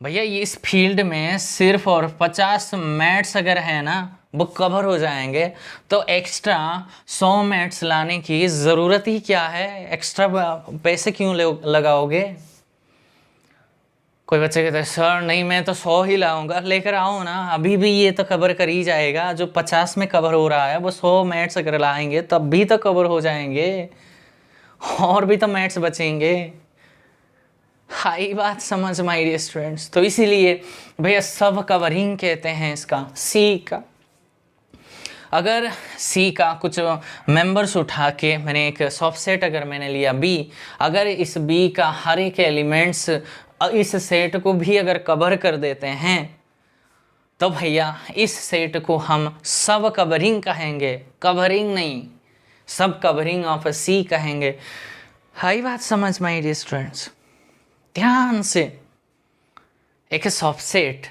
भैया, ये इस फील्ड में सिर्फ और 50 मैट्स अगर है ना वो कवर हो जाएंगे, तो एक्स्ट्रा 100 मैट्स लाने की ज़रूरत ही क्या है? एक्स्ट्रा पैसे क्यों लगाओगे? कोई बच्चे कहते हैं सर नहीं मैं तो 100 ही लाऊंगा, लेकर आओ ना, अभी भी ये तो कवर कर ही जाएगा। जो 50 में कवर हो रहा है वो 100 मैट्स अगर लाएंगे तब भी तो कवर हो जाएंगे, और भी तो मैट्स बचेंगे। हाई बात समझ माय डियर स्टूडेंट्स? तो इसीलिए भैया सब कवरिंग कहते हैं इसका, सी का। अगर सी का कुछ मेंबर्स उठा के मैंने एक सबसेट अगर मैंने लिया बी, अगर इस बी का हर एक एलिमेंट्स इस सेट को भी अगर कवर कर देते हैं तो भैया इस सेट को हम सब कवरिंग कहेंगे, कवरिंग नहीं, सब कवरिंग ऑफ सी कहेंगे। हाई बात समझ माय डियर स्टूडेंट्स? ध्यान से, एक सबसेट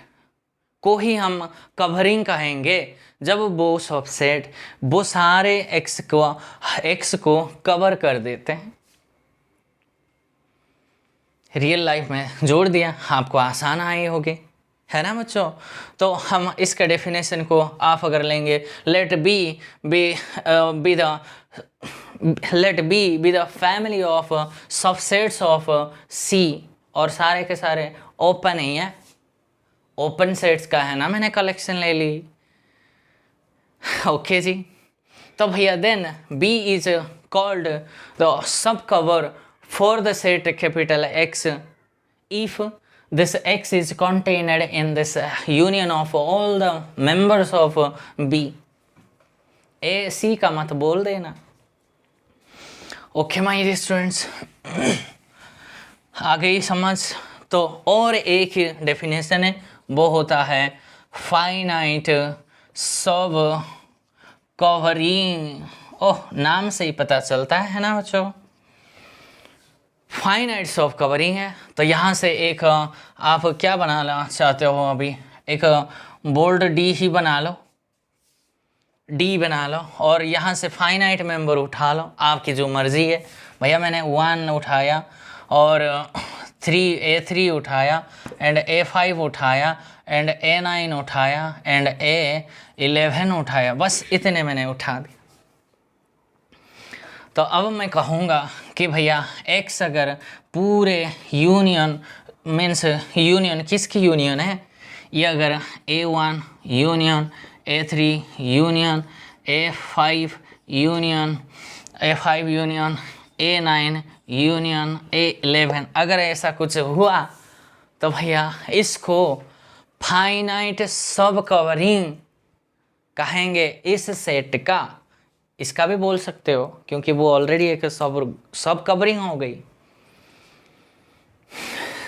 को ही हम कवरिंग कहेंगे जब वो सबसेट वो सारे एक्स को कवर कर देते हैं। रियल लाइफ में जोड़ दिया, आपको आसान आई होगी, है ना बच्चों? तो हम इसका डेफिनेशन को आप अगर लेंगे, let B be the family of subsets of C और सारे के सारे ओपन ही है, ओपन सेट्स का है ना, मैंने कलेक्शन ले ली। ओके जी। तो भैया then B is called the sub cover for the set capital X if this x is contained in this union of all the members of b। ए सी का मत बोल देना। ओके माय स्टूडेंट्स, आ गई समझ। तो और एक डेफिनेशन है, वो होता है फाइनाइट सब कवरिंग। ओह, नाम से ही पता चलता है ना बच्चों, फाइनाइट सब कवरिंग है। तो यहाँ से एक आप क्या बनाना चाहते हो, अभी एक बोल्ड डी ही बना लो, डी बना लो, और यहाँ से फाइनाइट मेंबर उठा लो, आपकी जो मर्जी है। भैया मैंने 1 उठाया और 3 उठाया एंड A5 उठाया एंड A9 उठाया एंड A11 उठाया, बस इतने मैंने उठा दिए। तो अब मैं कहूँगा कि भैया x अगर पूरे यूनियन मीन्स यूनियन किसकी यूनियन है, ये अगर A1 union A3 union A5 union A9 union A11 अगर ऐसा कुछ हुआ तो भैया इसको फाइनाइट सब कवरिंग कहेंगे इस सेट का। इसका भी बोल सकते हो क्योंकि वो ऑलरेडी एक सब कवरिंग हो गई।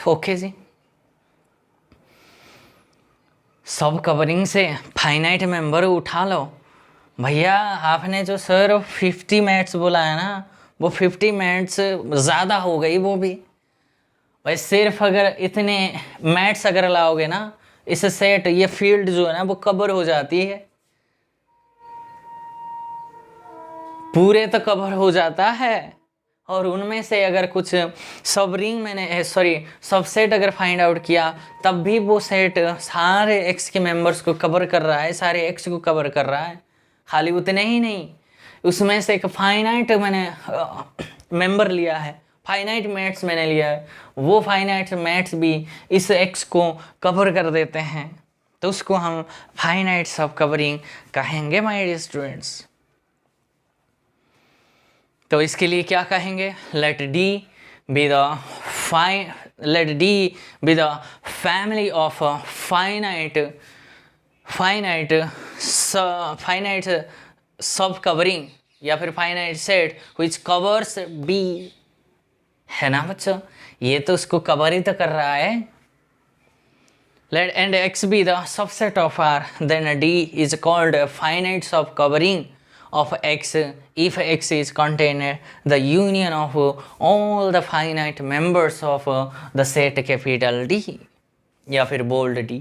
ओके जी, सब कवरिंग से फाइनाइट मेंबर उठा लो। भैया आपने जो सर 50 मैथ्स बोला है ना, वो 50 मैथ्स ज़्यादा हो गई वो भी। भाई सिर्फ अगर इतने मैथ्स अगर लाओगे ना, इस सेट ये फील्ड जो है ना वो कवर हो जाती है, पूरे तो कवर हो जाता है। और उनमें से अगर कुछ सब रिंग मैंने सबसेट अगर फाइंड आउट किया, तब भी वो सेट सारे एक्स के मेंबर्स को कवर कर रहा है, सारे एक्स को कवर कर रहा है। खाली उतने ही नहीं, उसमें से एक फाइनाइट मैंने मेंबर लिया है, फाइनाइट मैथ्स मैंने लिया है, वो फाइनाइट मैथ्स भी इस एक्स को कवर कर देते हैं, तो उसको हम फाइनाइट सब कवरिंग कहेंगे माय डियर स्टूडेंट्स। तो इसके लिए क्या कहेंगे, let D be the family of finite sub covering या फिर finite set which covers B, है ना बच्चों, ये तो उसको कवर ही तो कर रहा है। Let and X be the subset of R, then D is called finite sub covering of x if x is contained the union of all the finite members of the set capital D या फिर bold D।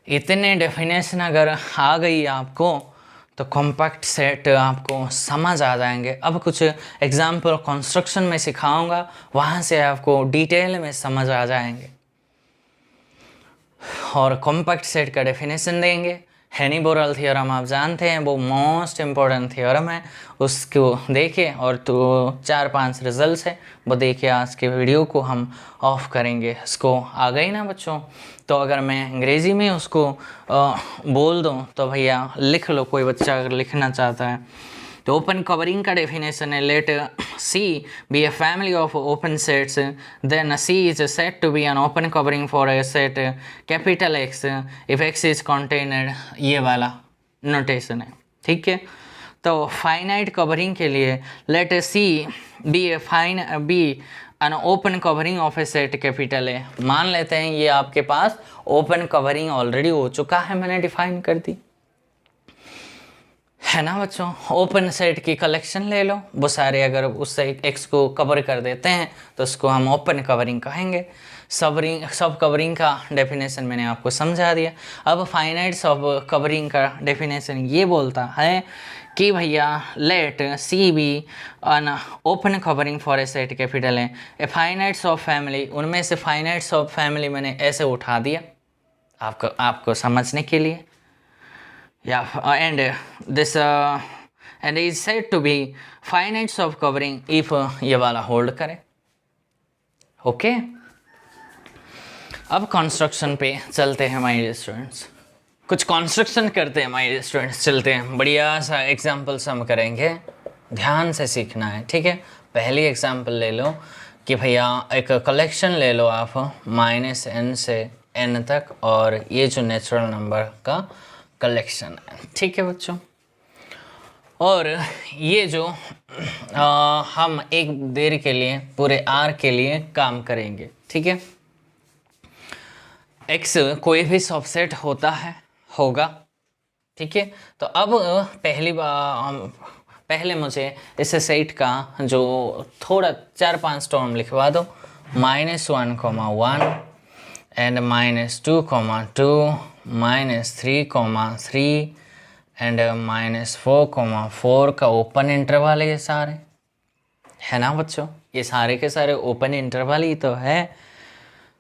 इतने definition अगर आ गई आपको तो compact set आपको समझ आ जाएंगे। अब कुछ एग्जाम्पल कंस्ट्रक्शन में सिखाऊंगा, वहाँ से आपको डिटेल में समझ आ जाएंगे और कॉम्पैक्ट सेट का डेफिनेशन देंगे। हेनी-बोरल थ्योरम आप जानते हैं, वो मोस्ट इम्पोर्टेंट थ्योरम है, उसको देखिए। और तो 4-5 रिजल्ट्स है, वो देखिए। आज के वीडियो को हम ऑफ करेंगे। इसको आ गई ना बच्चों, तो अगर मैं अंग्रेज़ी में उसको बोल दूँ तो भैया लिख लो, कोई बच्चा अगर लिखना चाहता है तो ओपन कवरिंग का डेफिनेशन है, let C be a family of open sets, then C is set to be an open covering for a set capital X if X is contained. ये वाला नोटेशन है, ठीक है। तो फाइनाइट कवरिंग के लिए let C be an open covering of a set capital A. मान लेते हैं ये आपके पास ओपन कवरिंग ऑलरेडी हो चुका है, मैंने डिफाइन कर दी, है ना बच्चों। ओपन सेट की कलेक्शन ले लो, वो सारे अगर उससे एक्स को कवर कर देते हैं तो उसको हम ओपन कवरिंग कहेंगे। सब कवरिंग का डेफिनेशन मैंने आपको समझा दिया। अब फाइनाइट सब कवरिंग का डेफिनेशन ये बोलता है कि भैया let C be an open covering for a set capital है ए फाइनाइट सब फैमिली। उनमें से फाइनाइट सब फैमिली मैंने ऐसे उठा दिया आपको समझने के लिए। and this and is said to be finite सब कवरिंग if ये वाला होल्ड करे। ओके, अब कंस्ट्रक्शन पे चलते हैं माय डियर स्टूडेंट्स, कुछ कंस्ट्रक्शन करते हैं माय डियर स्टूडेंट्स, चलते हैं। बढ़िया सा एग्जांपल्स हम करेंगे, ध्यान से सीखना है, ठीक है। पहली एग्जांपल ले लो कि भैया एक कलेक्शन ले लो आप -n से n तक, और ये जो नेचुरल नंबर का कलेक्शन है, ठीक है बच्चों। और ये जो हम एक देर के लिए पूरे r के लिए काम करेंगे, ठीक है। x कोई भी सबसेट होता है, होगा, ठीक है। तो अब पहले मुझे इस सेट का जो थोड़ा 4-5 टर्म लिखवा दो, -1, -1 एंड -2, -2, -3, एंड -4, 4 का ओपन इंटरवल है, ये सारे है ना बच्चों, ये सारे के सारे ओपन इंटरवल ही तो है।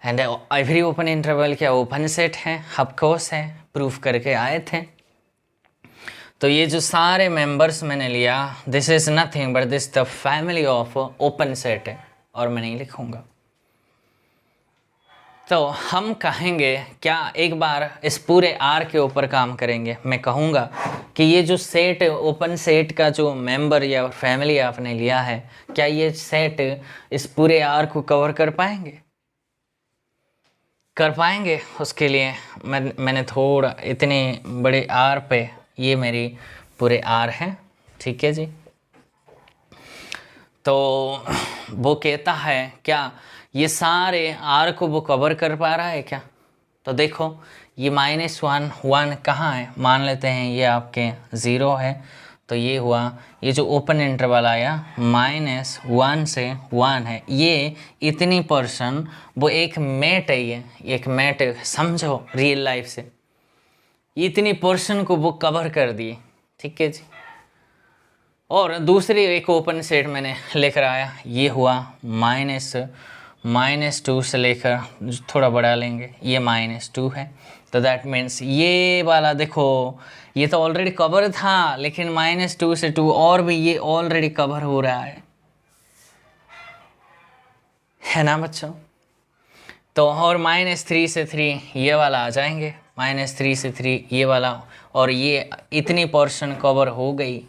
एंड एवरी ओपन इंटरवल क्या ओपन सेट है, ऑफ कोर्स है, प्रूफ करके आए थे। तो ये जो सारे मेंबर्स मैंने लिया, this is nothing but this the family of open set है, और मैं नहीं लिखूंगा। तो हम कहेंगे क्या, एक बार इस पूरे आर के ऊपर काम करेंगे। मैं कहूँगा कि ये जो सेट, ओपन सेट का जो मेंबर या फैमिली आपने लिया है, क्या ये सेट इस पूरे आर को कवर कर पाएंगे? कर पाएंगे। उसके लिए मैंने थोड़ा इतने बड़े आर पे, ये मेरी पूरे आर है, ठीक है जी। तो वो कहता है क्या ये सारे आर को वो कवर कर पा रहा है क्या? तो देखो ये -1, 1 कहाँ है, मान लेते हैं ये आपके 0 है, तो ये हुआ, ये जो ओपन इंटरवल आया -1 से 1 है, ये इतनी पर्सन, वो एक मेट है, ये एक मेट समझो रियल लाइफ से, इतनी पर्सन को वो कवर कर दिए, ठीक है जी। और दूसरी एक ओपन सेट मैंने लेकर आया, ये हुआ -2 से लेकर, थोड़ा बड़ा लेंगे, ये -2 है, तो दैट मीन्स ये वाला देखो, ये तो ऑलरेडी कवर था, लेकिन -2 से 2 और भी ये ऑलरेडी कवर हो रहा है ना बच्चों। तो और -3 से 3 ये वाला आ जाएंगे, -3 से 3 ये वाला, और ये इतनी पोर्शन कवर हो गई,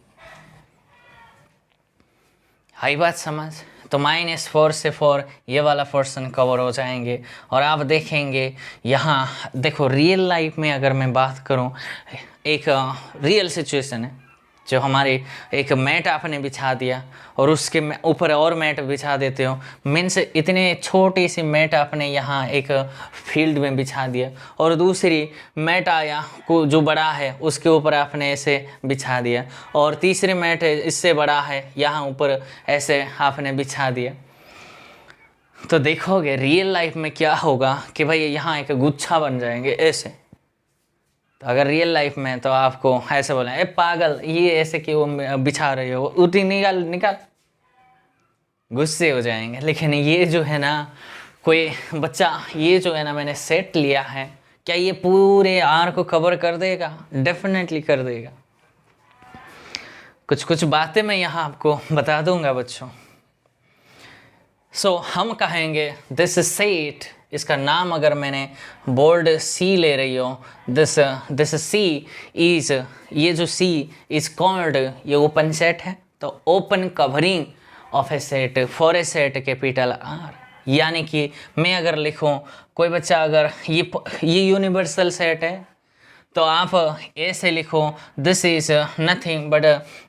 आई बात समझ। तो -4 से 4 ये वाला पोर्शन कवर हो जाएंगे। और आप देखेंगे यहाँ देखो, रियल लाइफ में अगर मैं बात करूँ, एक रियल सिचुएशन है, जो हमारे एक मैट आपने बिछा दिया और उसके ऊपर और मैट बिछा देते हो, मीन्स इतने छोटी सी मैट आपने यहाँ एक फील्ड में बिछा दिया, और दूसरी मैट आया को जो बड़ा है उसके ऊपर आपने ऐसे बिछा दिया, और तीसरी मैट इससे बड़ा है यहाँ ऊपर ऐसे आपने बिछा दिया। तो देखोगे रियल लाइफ में क्या होगा कि भाई यहाँ एक गुच्छा बन जाएंगे ऐसे। तो अगर रियल लाइफ में तो आपको ऐसे बोला, ए पागल ये ऐसे क्यों बिछा रहे हो, उठी निकाल, गुस्से हो जाएंगे। लेकिन ये जो है ना, कोई बच्चा, ये जो है ना मैंने सेट लिया है, क्या ये पूरे आर को कवर कर देगा? डेफिनेटली कर देगा। कुछ बातें मैं यहाँ आपको बता दूंगा बच्चों। सो हम कहेंगे दिस सेट, इसका नाम अगर मैंने बोल्ड सी ले रही हो, दिस सी इज, ये जो सी इज कॉल्ड, ये ओपन सेट है, तो open covering of a set for a set capital are. यानी कि मैं अगर लिखूं, कोई बच्चा अगर ये यूनिवर्सल सेट है, तो आप ऐसे लिखो, this is nothing but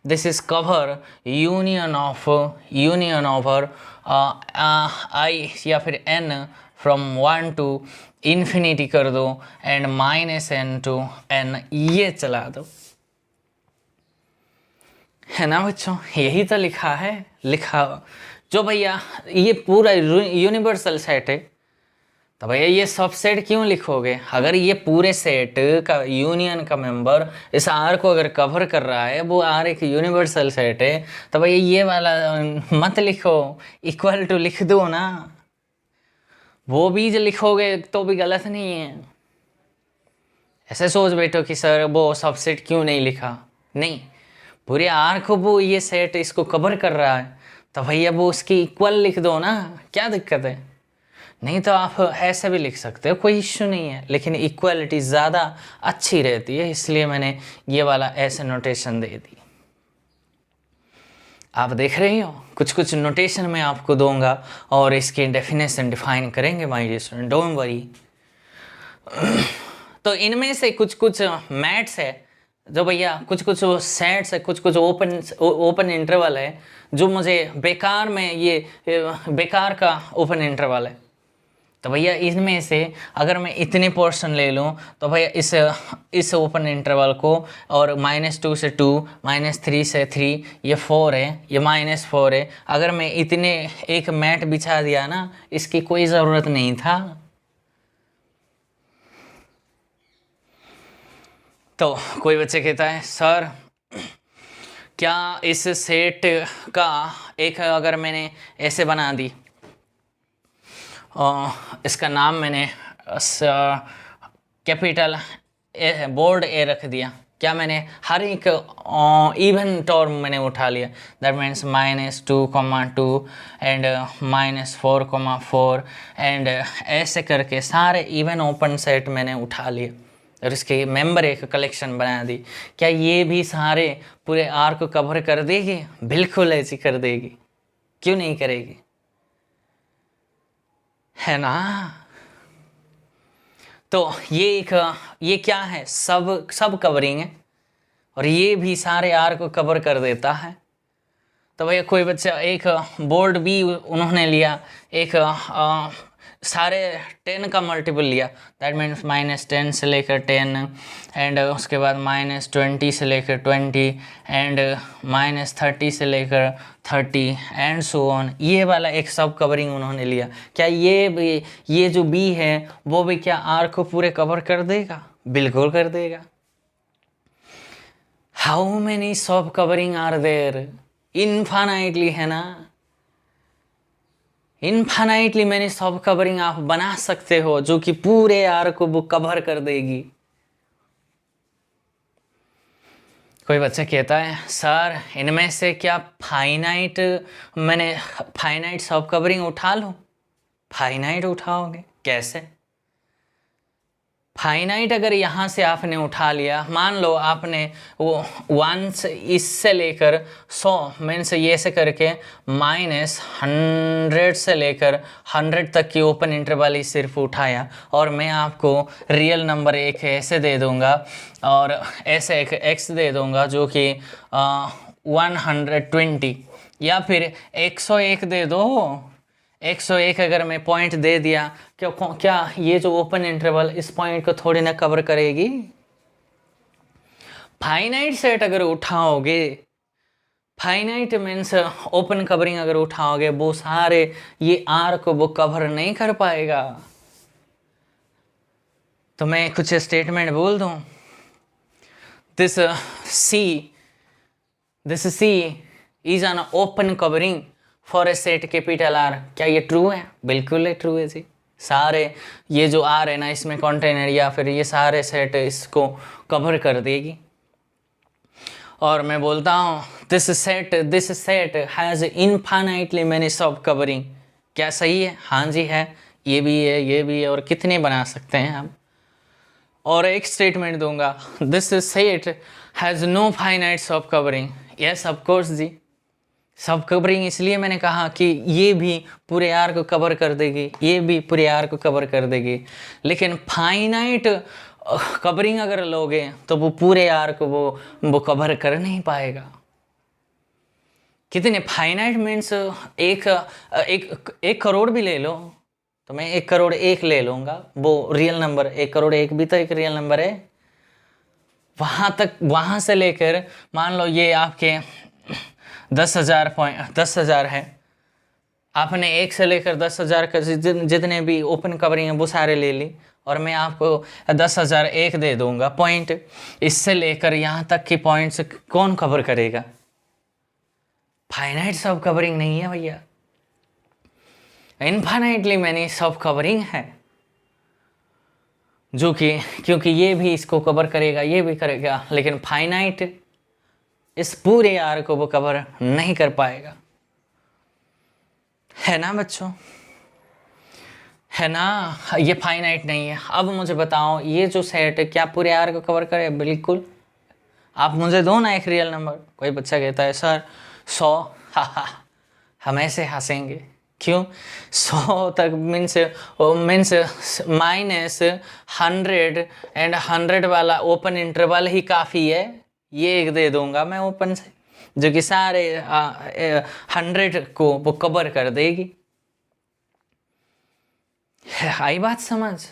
this is cover union of i या फिर n फ्रॉम 1 to इन्फिनिटी कर दो, एंड -n to n ये चला दो, है ना बच्चों। यही तो लिखा है, लिखा जो भैया ये पूरा यूनिवर्सल सेट है, तो भैया ये सबसेट क्यों लिखोगे? अगर ये पूरे सेट का यूनियन का मेंबर इस आर को अगर कवर कर रहा है, वो आर एक यूनिवर्सल सेट है, तो भैया ये वाला मत लिखो, इक्वल टू लिख दो ना। वो भी जो लिखोगे तो भी गलत नहीं है। ऐसे सोच बैठो कि सर वो सबसेट क्यों नहीं लिखा, नहीं, पूरे आर को वो ये सेट इसको कवर कर रहा है, तो भैया वो उसकी इक्वल लिख दो ना, क्या दिक्कत है? नहीं तो आप ऐसे भी लिख सकते हो, कोई इश्यू नहीं है, लेकिन इक्वालिटी ज़्यादा अच्छी रहती है, इसलिए मैंने ये वाला ऐसे नोटेशन दे दी। आप देख रहे हो, कुछ कुछ नोटेशन मैं आपको दूंगा और इसकी डेफिनेशन डिफाइन करेंगे my dear student, don't worry. तो इनमें से कुछ कुछ मैथ्स है जो भैया, कुछ कुछ सेट्स है, कुछ कुछ ओपन इंटरवल है जो मुझे बेकार में, ये बेकार का ओपन इंटरवल है। तो भैया इनमें से अगर मैं इतने पोर्शन ले लूँ तो भैया इस ओपन इंटरवल को, और -2 से 2, -3 से 3, ये 4 है, ये -4 है, अगर मैं इतने एक मैट बिछा दिया ना, इसकी कोई ज़रूरत नहीं था। तो कोई बच्चे कहता है सर क्या इस सेट का एक, अगर मैंने ऐसे बना दी, इसका नाम मैंने कैपिटल ए, बोल्ड ए रख दिया, क्या मैंने हर एक इवन टर्म मैंने उठा लिया, दैट मीन्स -2,2 एंड -4,4 एंड ऐसे करके सारे इवन ओपन सेट मैंने उठा लिए और इसके मेंबर एक कलेक्शन बना दी। क्या ये भी सारे पूरे आर को कवर कर देगी? बिल्कुल ऐसी कर देगी, क्यों नहीं करेगी, है ना। तो ये क्या है, सब कवरिंग है और ये भी सारे आर को कवर कर देता है। तो भैया कोई बच्चा एक बोर्ड भी उन्होंने लिया, एक सारे 10 का मल्टीपल लिया, दैट मीन्स -10 से लेकर 10 एंड उसके बाद -20 से लेकर 20 एंड -30 से लेकर 30 एंड सो ऑन। ये वाला एक सब कवरिंग उन्होंने लिया। क्या ये जो बी है वो भी क्या आर को पूरे कवर कर देगा? बिल्कुल कर देगा। हाउ मेनी सब कवरिंग आर देयर? इनफाइनाइटली, है ना। इनफाइनाइटली मैंने सब कवरिंग आप बना सकते हो जो कि पूरे आर को वो कवर कर देगी। कोई बच्चा कहता है सर इनमें से क्या मैंने फाइनाइट सब कवरिंग उठा लूं? फाइनाइट उठाओगे कैसे? फाइनाइट अगर यहाँ से आपने उठा लिया, मान लो आपने वो 1 से इससे लेकर 100 मीन्स ये से करके -100 से लेकर 100 तक की ओपन इंटरवल ही सिर्फ उठाया, और मैं आपको रियल नंबर एक ऐसे दे दूंगा और ऐसे एक x दे दूंगा जो कि 120, या फिर 101 दे दो। 101 अगर मैं पॉइंट दे दिया, क्या ये जो ओपन इंटरवल इस पॉइंट को थोड़ी ना कवर करेगी? फाइनाइट सेट अगर उठाओगे, फाइनाइट मीन्स ओपन कवरिंग अगर उठाओगे, वो सारे ये आर को वो कवर नहीं कर पाएगा। तो मैं कुछ स्टेटमेंट बोल दूं, this C is an open covering for a set capital R. क्या ये ट्रू है? बिल्कुल है, ट्रू है जी। सारे ये जो आर है ना, इसमें कंटेनर या फिर ये सारे सेट इसको कवर कर देगी। और मैं बोलता हूँ this set has infinitely many सब कवरिंग। क्या सही है? हाँ जी है, ये भी है, ये भी है, और कितने बना सकते हैं हम। और एक स्टेटमेंट दूंगा, this set has no finite sub covering. Yes of course जी, सब कवरिंग इसलिए मैंने कहा कि ये भी पूरे आर को कवर कर देगी, ये भी पूरे आर को कवर कर देगी, लेकिन फाइनाइट कवरिंग अगर लोगे तो वो पूरे आर को वो कवर कर नहीं पाएगा। कितने फाइनाइट मीन्स एक करोड़ भी ले लो तो मैं 1 करोड़ 1 ले लूँगा, वो रियल नंबर 1 करोड़ 1 भी तो एक रियल नंबर है। वहाँ से लेकर मान लो ये आपके 10,000 है, आपने 1 से लेकर 10,000 का जितने भी ओपन कवरिंग है वो सारे ले ली, और मैं आपको 10,001 दे दूंगा पॉइंट। इससे लेकर यहाँ तक की पॉइंट्स कौन कवर करेगा? फाइनाइट सब कवरिंग नहीं है भैया, इनफाइनाइटली मैंने सब कवरिंग है, जो कि क्योंकि ये भी इसको कवर करेगा, ये भी करेगा, लेकिन फाइनाइट इस पूरे आर को वो कवर नहीं कर पाएगा, है ना बच्चों? है ना, ये फाइनाइट नहीं है। अब मुझे बताओ ये जो सेट है क्या पूरे आर को कवर करे? बिल्कुल। आप मुझे दो ना एक रियल नंबर। कोई बच्चा कहता है सर 100, हा, हम ऐसे हंसेंगे क्यों? 100 तक मीन्स -100 एंड 100 वाला ओपन इंटरवल ही काफ़ी है। ये एक दे दूंगा मैं ओपन से, जो कि सारे 100 को वो कवर कर देगी। आई बात समझ?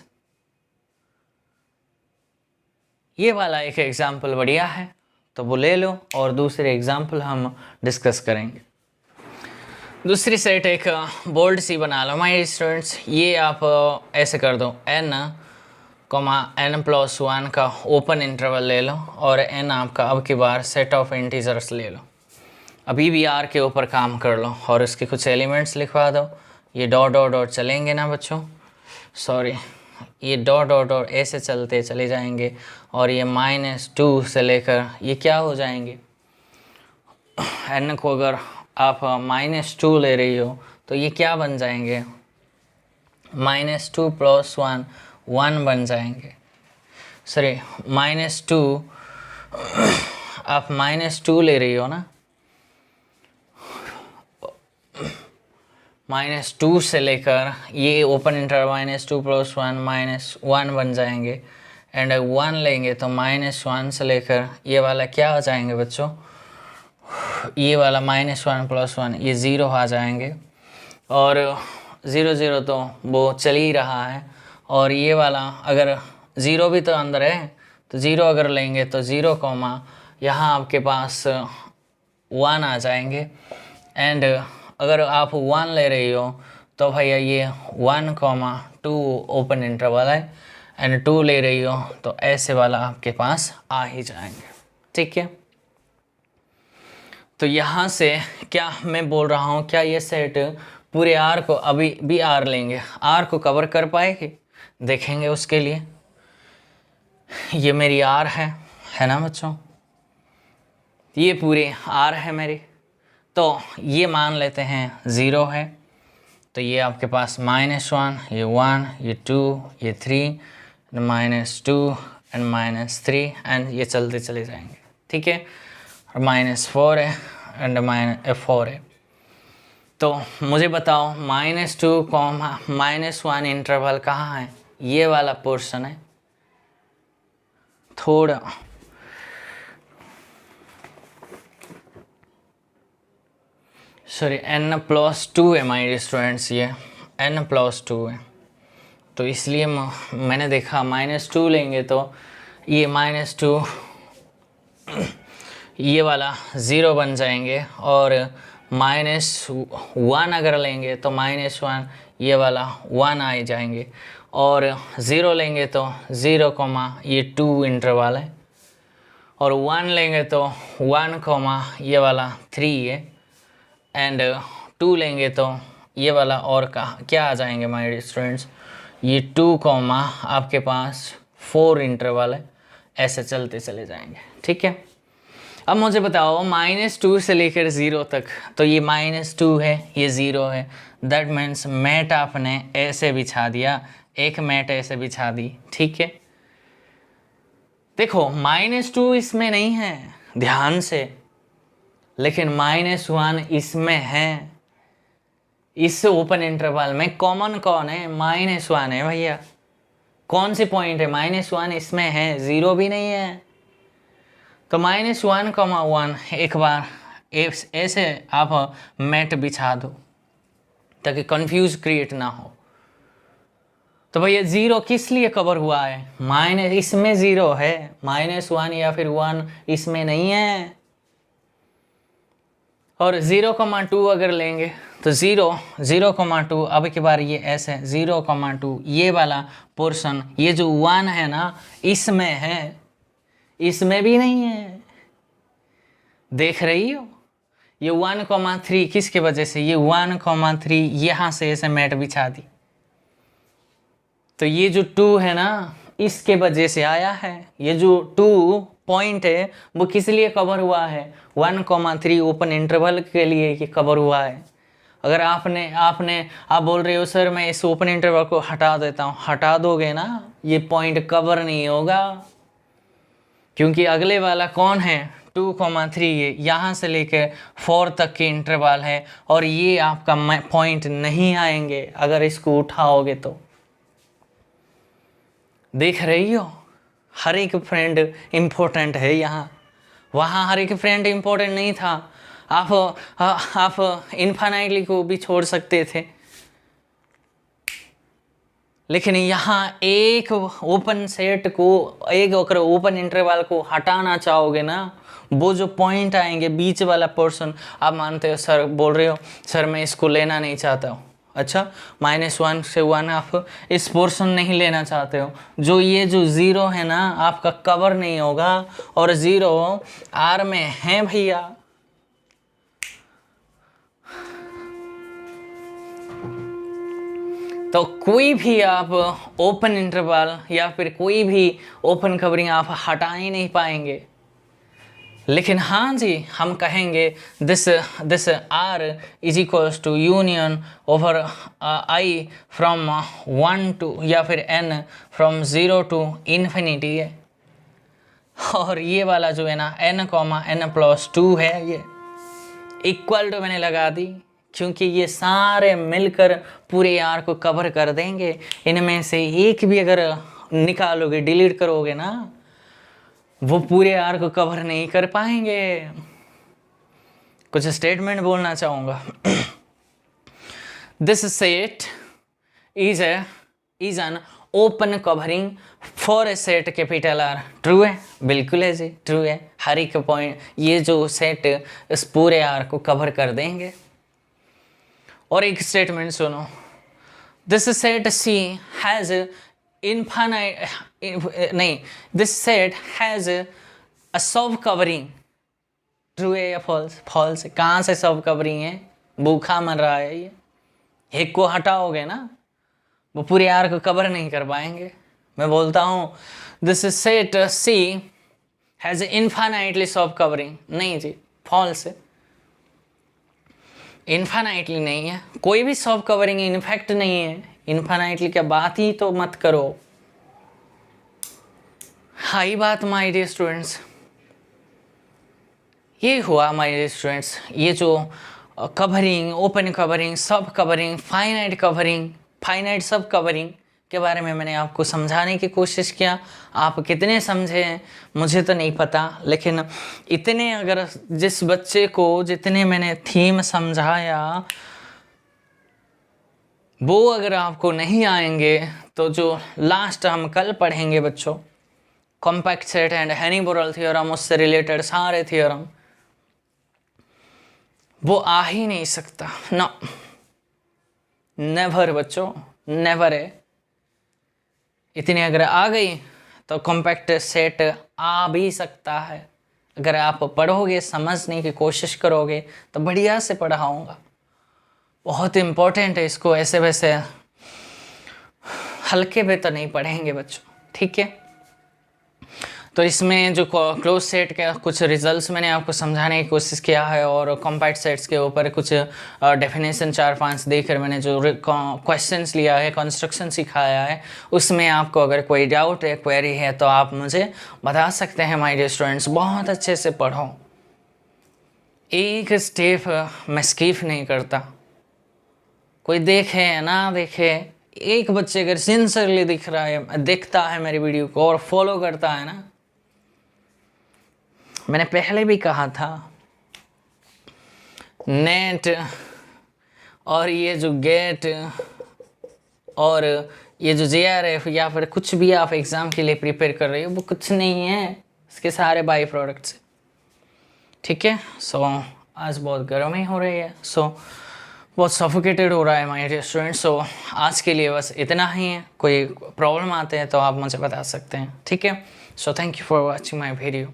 ये वाला एक एग्जाम्पल बढ़िया है, तो वो ले लो और दूसरे एग्जाम्पल हम डिस्कस करेंगे। दूसरी सेट एक बोल्ड सी बना लो माय स्टूडेंट्स। ये आप ऐसे कर दो n, n+1 का ओपन इंटरवल ले लो और n आपका अब की बार सेट ऑफ इंटीजर्स ले लो। अभी भी r के ऊपर काम कर लो और इसके कुछ एलिमेंट्स लिखवा दो। ये डॉट डॉट डॉट चलेंगे ना बच्चों, सॉरी, ये डॉट डॉट डॉट ऐसे चलते चले जाएंगे और ये -2 से लेकर ये क्या हो जाएंगे, n को अगर आप -2 ले रही हो तो ये क्या बन जाएंगे, -2 + 1 1 बन जाएंगे। सॉरी -2 आप -2 ले रही हो ना, -2 से लेकर ये ओपन इंटरवल -2 + 1 -1 बन जाएंगे। एंड 1 लेंगे तो -1 से लेकर ये वाला क्या हो जाएंगे बच्चों, ये वाला -1 + 1 ये 0 आ जाएंगे और 0 0 तो वो चल ही रहा है। और ये वाला अगर 0 भी तो अंदर है तो 0 अगर लेंगे तो 0, यहाँ आपके पास 1 आ जाएंगे। एंड अगर आप 1 ले रही हो तो भैया ये 1, 2 ओपन इंटरवल है एंड 2 ले रही हो तो ऐसे वाला आपके पास आ ही जाएंगे। ठीक है, तो यहाँ से क्या मैं बोल रहा हूँ, क्या ये सेट पूरे आर को, अभी भी आर लेंगे, आर को कवर कर पाएगी? देखेंगे उसके लिए। ये मेरी आर है ना बच्चों, ये पूरे आर है मेरी, तो ये मान लेते हैं 0 है। तो ये आपके पास -1, ये 1, ये 2, ये 3, -2 एंड -3 एंड ये चलते चले जाएंगे। ठीक है, और -4 है एंड -4 है। तो मुझे बताओ -2, -1 इंटरवल कहाँ है? ये वाला पोर्शन है। थोड़ा सॉरी n+2 है माय स्टूडेंट्स, ये n+2 है। तो इसलिए मैंने देखा -2 लेंगे तो ये -2 ये वाला 0 बन जाएंगे और -1 अगर लेंगे तो -1 ये वाला 1 आ जाएंगे और 0 लेंगे तो 0, ये 2 इंटरवल है और 1 लेंगे तो 1, ये वाला 3 है एंड 2 लेंगे तो ये वाला और क्या आ जाएंगे माय स्टूडेंट्स, ये 2, आपके पास 4 इंटरवल है। ऐसे चलते चले जाएंगे। ठीक है, अब मुझे बताओ -2 से लेकर 0 तक, तो ये -2 है, ये 0 है। दैट मीन्स मैट आपने ऐसे बिछा दिया, एक मैट ऐसे बिछा दी। ठीक है, देखो -2 इसमें नहीं है ध्यान से, लेकिन -1 इसमें है। इस ओपन इंटरवल में कॉमन कौन है? -1 है भैया। कौन सी पॉइंट है? -1 इसमें है, 0 भी नहीं है। तो -1, 1 एक बार ऐसे आप मैट बिछा दो ताकि कंफ्यूज क्रिएट ना हो। तो भैया 0 किस लिए कवर हुआ है? इसमें 0 है, -1 या फिर 1 इसमें नहीं है। और 0,2 अगर लेंगे तो 0,2 अब की बार ये ऐसे 0,2 ये वाला पोर्शन, ये जो 1 है ना इसमें है, इसमें भी नहीं है। देख रही हो, ये 1,3 किसके वजह से? ये 1,3 यहाँ से ऐसे मैट बिछा दी, तो ये जो 2 है ना इसके वजह से आया है। ये जो 2 पॉइंट है वो किस लिए कवर हुआ है? 1,3 ओपन इंटरवल के लिए ये कवर हुआ है। अगर आपने आपने आप बोल रहे हो सर मैं इस ओपन इंटरवल को हटा देता हूँ, हटा दोगे ना, ये पॉइंट कवर नहीं होगा, क्योंकि अगले वाला कौन है 2,3, ये यहाँ से लेकर 4 तक के इंटरवल है, और ये आपका पॉइंट नहीं आएंगे अगर इसको उठाओगे तो। देख रही हो, हर एक फ्रेंड इम्पोर्टेंट है यहाँ, वहाँ हर एक फ्रेंड इम्पोर्टेंट नहीं था। आप इन्फाइनाइटली को भी छोड़ सकते थे, लेकिन यहाँ एक ओपन सेट को, एक अगर ओपन इंटरवल को हटाना चाहोगे ना, वो जो पॉइंट आएंगे बीच वाला पोर्शन, आप मानते हो सर, बोल रहे हो सर मैं इसको लेना नहीं चाहता हूँ, अच्छा -1 से 1 आप इस पोर्शन नहीं लेना चाहते हो, जो ये जो 0 है ना आपका कवर नहीं होगा, और 0 R में है भैया। तो कोई भी आप ओपन इंटरवल या फिर कोई भी ओपन कवरिंग आप हटा ही नहीं पाएंगे। लेकिन हाँ जी, हम कहेंगे this R is equals to union over I from 1 to, या फिर N फ्रॉम 0 टू इन्फिनिटी है, और ये वाला जो है ना N,N+2 है, ये इक्वल टू मैंने लगा दी, क्योंकि ये सारे मिलकर पूरे R को कवर कर देंगे। इनमें से एक भी अगर निकालोगे, डिलीट करोगे ना, वो पूरे R को कवर नहीं कर पाएंगे। कुछ स्टेटमेंट बोलना चाहूँगा। This set is an open covering for a set capital R। True है, बिल्कुल है जी, ट्रू है। हर एक पॉइंट, ये जो सेट इस पूरे R को कवर कर देंगे। और एक स्टेटमेंट सुनो, this set C has infinite, नहीं, दिस सेट हैज़ अ सब कवरिंग। ट्रू है या फॉल्स? फॉल्स। कहाँ से सब कवरिंग है? भूखा मर रहा है ये। एक को हटाओगे ना, वो पूरे R को कवर नहीं कर पाएंगे। मैं बोलता हूँ this set C has infinitely सब कवरिंग। नहीं जी, फॉल्स है। इन्फाइनाइटली नहीं है, कोई भी सब कवरिंग इनफैक्ट नहीं है। इन्फाइनाइटली क्या बात ही तो मत करो। हाई बात माय डियर स्टूडेंट्स, ये हुआ माय डियर स्टूडेंट्स, ये जो कवरिंग, ओपन कवरिंग, सब covering, finite covering, finite sub covering के बारे में मैंने आपको समझाने की कोशिश किया। आप कितने समझे मुझे तो नहीं पता, लेकिन इतने, अगर जिस बच्चे को जितने मैंने थीम समझाया वो अगर आपको नहीं आएंगे, तो जो लास्ट हम कल पढ़ेंगे बच्चों, कॉम्पैक्ट सेट एंड हेनी-बोरल थ्योरम, उससे रिलेटेड सारे थ्योरम, वो आ ही नहीं सकता। नो, नेवर बच्चों, नेवर है। इतनी अगर आ गई तो कॉम्पैक्ट सेट आ भी सकता है। अगर आप पढ़ोगे, समझने की कोशिश करोगे, तो बढ़िया से पढ़ाऊँगा। बहुत इम्पोर्टेंट है, इसको ऐसे वैसे हल्के में तो नहीं पढ़ेंगे बच्चों, ठीक है। तो इसमें जो क्लोज सेट के कुछ रिजल्ट्स मैंने आपको समझाने की कोशिश किया है, और कॉम्पैक्ट सेट्स के ऊपर कुछ डेफिनेशन 4-5 देकर मैंने जो क्वेश्चंस लिया है, कंस्ट्रक्शन सिखाया है, उसमें आपको अगर कोई डाउट है, क्वेरी है, तो आप मुझे बता सकते हैं माय डियर स्टूडेंट्स। बहुत अच्छे से पढ़ो, एक स्टेप मैं स्किप नहीं करता। कोई देखे या ना देखे, एक बच्चे अगर सिंसियरली देखता है मेरी वीडियो को और फॉलो करता है ना, मैंने पहले भी कहा था, नेट और ये जो गेट और ये जो JRF या फिर कुछ भी आप एग्ज़ाम के लिए प्रिपेयर कर रहे हो, वो कुछ नहीं है, इसके सारे बाई प्रोडक्ट्स, ठीक है। सो आज बहुत गर्मी हो रही है, सो बहुत सफोकेटेड हो रहा है माय डियर स्टूडेंट्स। सो आज के लिए बस इतना ही है। कोई प्रॉब्लम आते हैं तो आप मुझे बता सकते हैं, ठीक है। So thank you for watching my video.